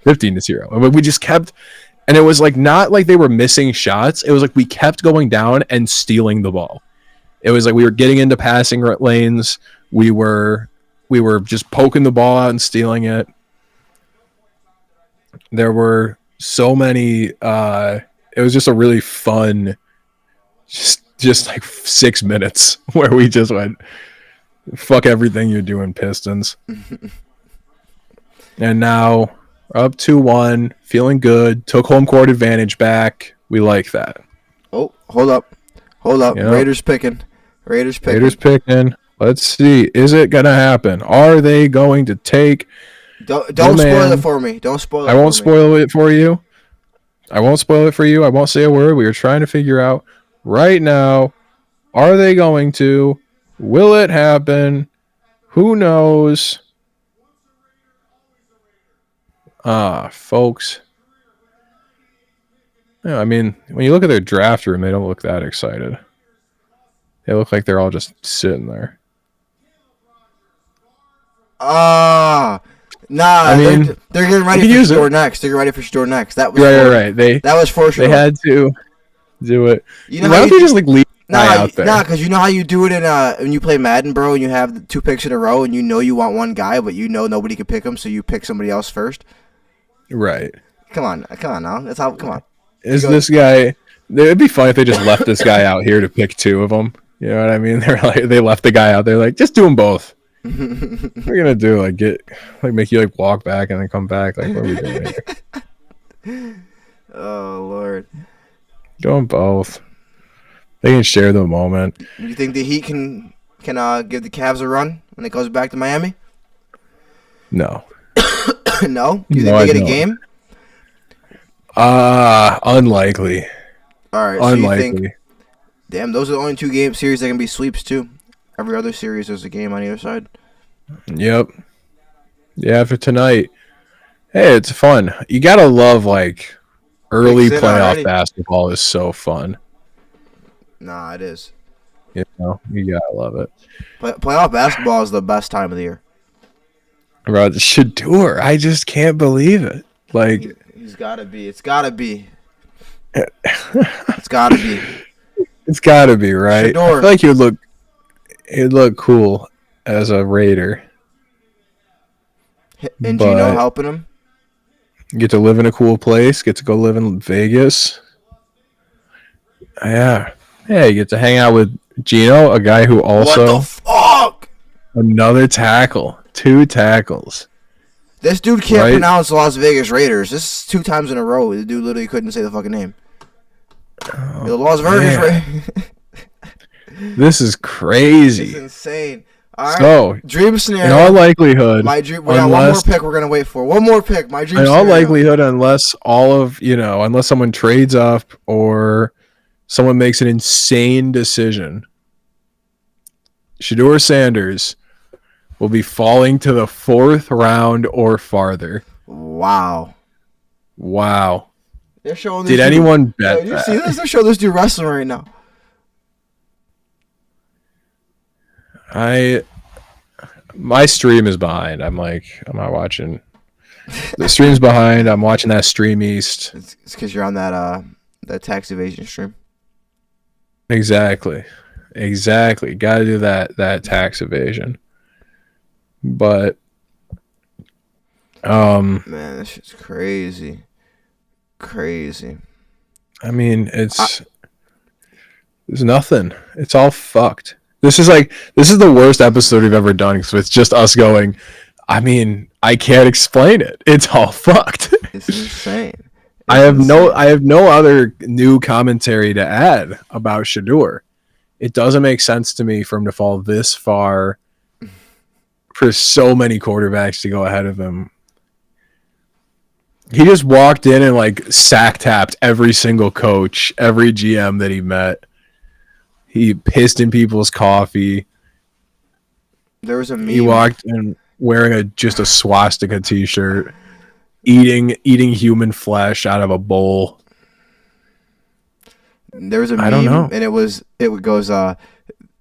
15-0. And we just kept, and it was like not like they were missing shots. It was like we kept going down and stealing the ball. It was like we were getting into passing lanes. We were just poking the ball out and stealing it. There were so many. It was just a really fun, just like 6 minutes where we just went, fuck everything you're doing, Pistons. And now up 2-1, feeling good. Took home court advantage back. We like that. Oh, hold up. Yep. Raiders picking. Let's see. Is it gonna happen? Are they going to take? Don't spoil it for me. Don't spoil it. I won't spoil it for you. I won't say a word. We are trying to figure out right now. Are they going to? Will it happen? Who knows? Folks. Yeah, I mean, when you look at their draft room, they don't look that excited. They look like they're all just sitting there. Nah. I mean, they're getting ready for Shedeur next. That was right. That was for sure. They had to do it. You know why don't they just like leave out there? Nah, because you know how you do it in when you play Madden, bro, and you have the 2 picks in a row, and you know you want one guy, but you know nobody can pick him, so you pick somebody else first. Right. Come on now. That's how. Come on. Is this guy? It'd be fun if they just left this guy out here to pick 2 of them. You know what I mean? They left the guy out there like, just do them both. We're gonna do make you like walk back and then come back. Like, what are we doing here? Oh Lord. Do them both. They can share the moment. Do you think the Heat can give the Cavs a run when it goes back to Miami? No. No? Do you think they get a game? Unlikely. All right. So unlikely. Damn, those are the only 2 game series that can be sweeps too. Every other series, there's a game on either side. Yep. Yeah, for tonight. Hey, it's fun. You gotta love like early playoff basketball is so fun. Nah, it is. You know, you gotta love it. Playoff basketball is the best time of the year. Bro, Shedeur, I just can't believe it. Like, he's gotta be. It's gotta be. It's gotta be. It's gotta be, right? Shedeur. I feel like he'd look cool as a Raider. And Gino helping him? Get to live in a cool place. Get to go live in Vegas. Yeah. Yeah, you get to hang out with Gino, a guy who also... What the fuck? Another tackle. 2 tackles. This dude can't pronounce Las Vegas Raiders. This is 2 times in a row. The dude literally couldn't say the fucking name. The Las Vegas Raiders. This is crazy. It's insane. All right. So, dream scenario. In all likelihood, we got one more pick we're going to wait for. One more pick. My dream scenario. In all likelihood, unless someone trades up or someone makes an insane decision, Shedeur Sanders will be falling to the 4th round or farther. Wow. They're showing this Did anyone bet you see this? They're showing this dude wrestling right now. My stream is behind. I'm not watching. The stream's behind. I'm watching that Stream East. It's because you're on that tax evasion stream. Exactly. Got to do that tax evasion. But man, this shit's crazy. I mean, there's nothing. It's all fucked. This is the worst episode we've ever done because it's just us going, I mean, I can't explain it. It's all fucked. It's insane. I have no other new commentary to add about Shedeur. It doesn't make sense to me for him to fall this far for so many quarterbacks to go ahead of him. He just walked in and like sack tapped every single coach, every GM that he met. He pissed in people's coffee. There was a meme. He walked in wearing just a swastika t-shirt, eating human flesh out of a bowl. There was a meme, I don't know. And it goes,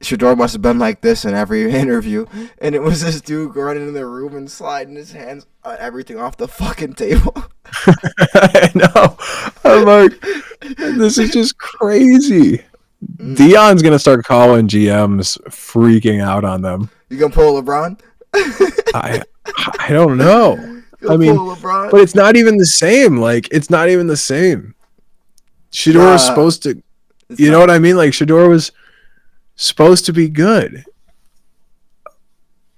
Shedeur must have been like this in every interview, and it was this dude running in the room and sliding his hands on everything off the fucking table. I know. I'm like, this is just crazy. Dion's gonna start calling GMs, freaking out on them. You gonna pull LeBron? I don't know. I mean, LeBron? but it's not even the same. Like, it's not even the same. Shedeur was supposed to, you know what I mean? Like, Shedeur was supposed to be good.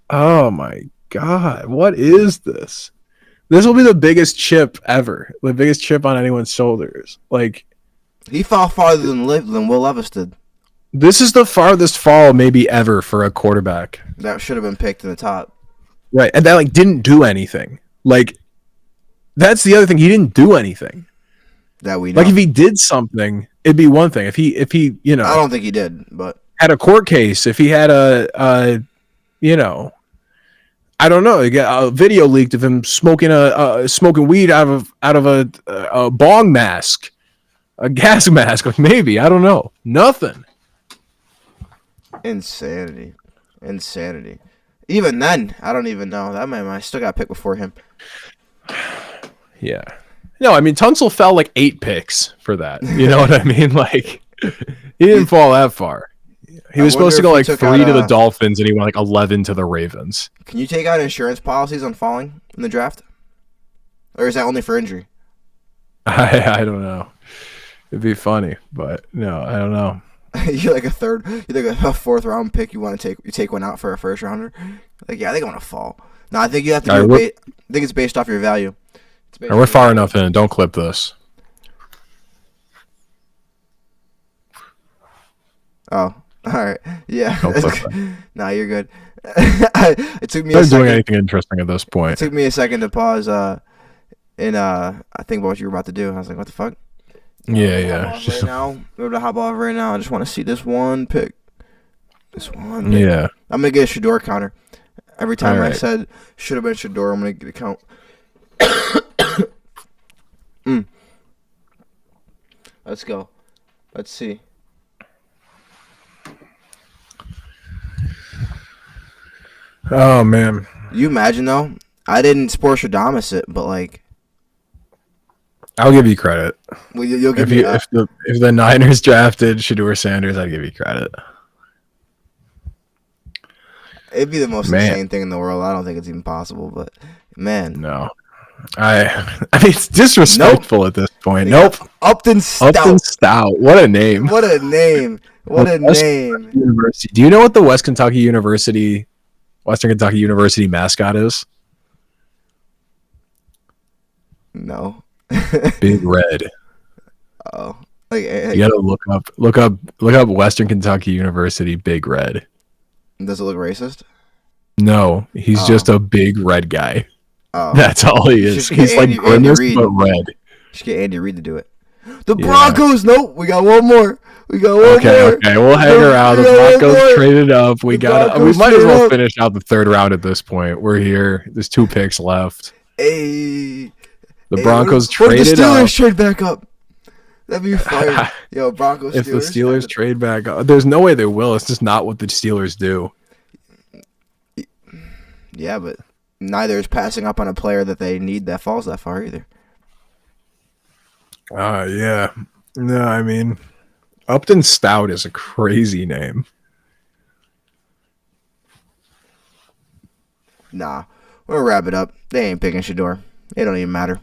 Oh my God, what is this? This will be the biggest chip ever. The biggest chip on anyone's shoulders. Like, he fell farther than Will Levis did. this is the farthest fall maybe ever for a quarterback. That should have been picked in the top. Right, and that like didn't do anything. Like, that's the other thing. He didn't do anything. That we know. Like, if he did something, it'd be one thing. If he you know, I don't think he did, but had a court case, if he had a you know, I don't know, a video leaked of him smoking smoking weed out of a bong mask, a gas mask, like maybe, I don't know, nothing. Insanity. Even then, I don't even know. That man, I still got picked before him. Yeah. No, I mean, Tunsil fell like 8 picks for that. You know what I mean? Like, he didn't fall that far. He was supposed to go like 3 to the Dolphins, and he went like 11 to the Ravens. Can you take out insurance policies on falling in the draft? Or is that only for injury? I don't know. It'd be funny, but no, I don't know. You're like a 4th round pick. You take one out for a first rounder. Like, yeah, I think I want to fall. No, I think you have to. I think it's based off your value. We're far enough in. Don't clip this. Oh, all right. Yeah. Nah, you're good. It took me. I'm not doing anything interesting at this point. It took me a second to pause. I think about what you were about to do. I was like, what the fuck? Yeah. We're to hop off right now. I just want to see this one pick. Yeah. I'm gonna get a Shedeur counter. Every time I said should have been Shedeur, I'm gonna get a count. Let's go. Let's see. Oh man. You imagine though? I didn't Sportstradamus it, but like, I'll give you credit. Well, you'll give me if the Niners drafted Shedeur Sanders, I'd give you credit. It'd be the most insane thing in the world. I don't think it's even possible, but man, no. I mean, it's disrespectful at this point. Nope. Upton Stout. What a name. What a name. University. Do you know what the Western Kentucky University mascot is? No. Big Red. Oh. You gotta look up Western Kentucky University Big Red. Does it look racist? No, he's just a big red guy. Oh. That's all he is. He's like grimace but red. Should get Andy Reid to do it. The Broncos. Nope. We got one more. Okay. We'll hang around. The Broncos traded up. We might as well finish out the 3rd round at this point. We're here. There's 2 picks left. The Broncos traded up. The Steelers trade back up. That'd be fire. Yo, Broncos. If the Steelers trade back up, there's no way they will. It's just not what the Steelers do. Yeah, but neither is passing up on a player that they need that falls that far either. Yeah. No, I mean, Upton Stout is a crazy name. Nah, we'll wrap it up. They ain't picking Shedeur. It don't even matter.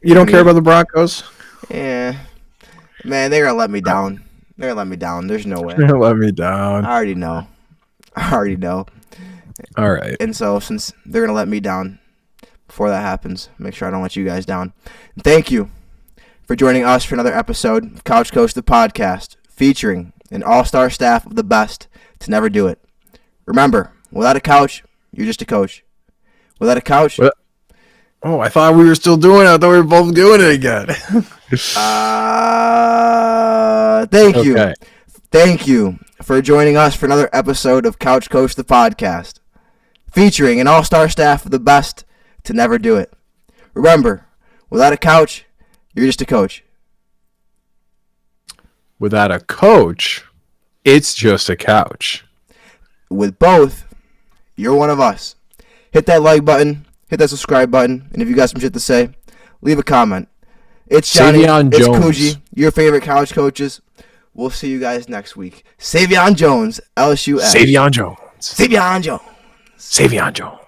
You don't care about the Broncos? Yeah. Man, they're going to let me down. There's no way. They're going to let me down. I already know. All right. And so since they're going to let me down before that happens, make sure I don't let you guys down. And thank you for joining us for another episode of Couch Coach the Podcast, featuring an all-star staff of the best to never do it. Remember, without a couch, you're just a coach. Without a couch... Oh, I thought we were still doing it. I thought we were both doing it again. Thank you. Okay. Thank you for joining us for another episode of Couch Coach the Podcast, featuring an all-star staff of the best to never do it. Remember, without a couch, you're just a coach. Without a coach, it's just a couch. With both, you're one of us. Hit that like button. Hit that subscribe button, and if you got some shit to say, leave a comment. It's Johnny, it's Kuji, your favorite couch coaches. We'll see you guys next week. Savion Jones, LSU Edge. Savion Jones. Savion Jones. Savion Jones.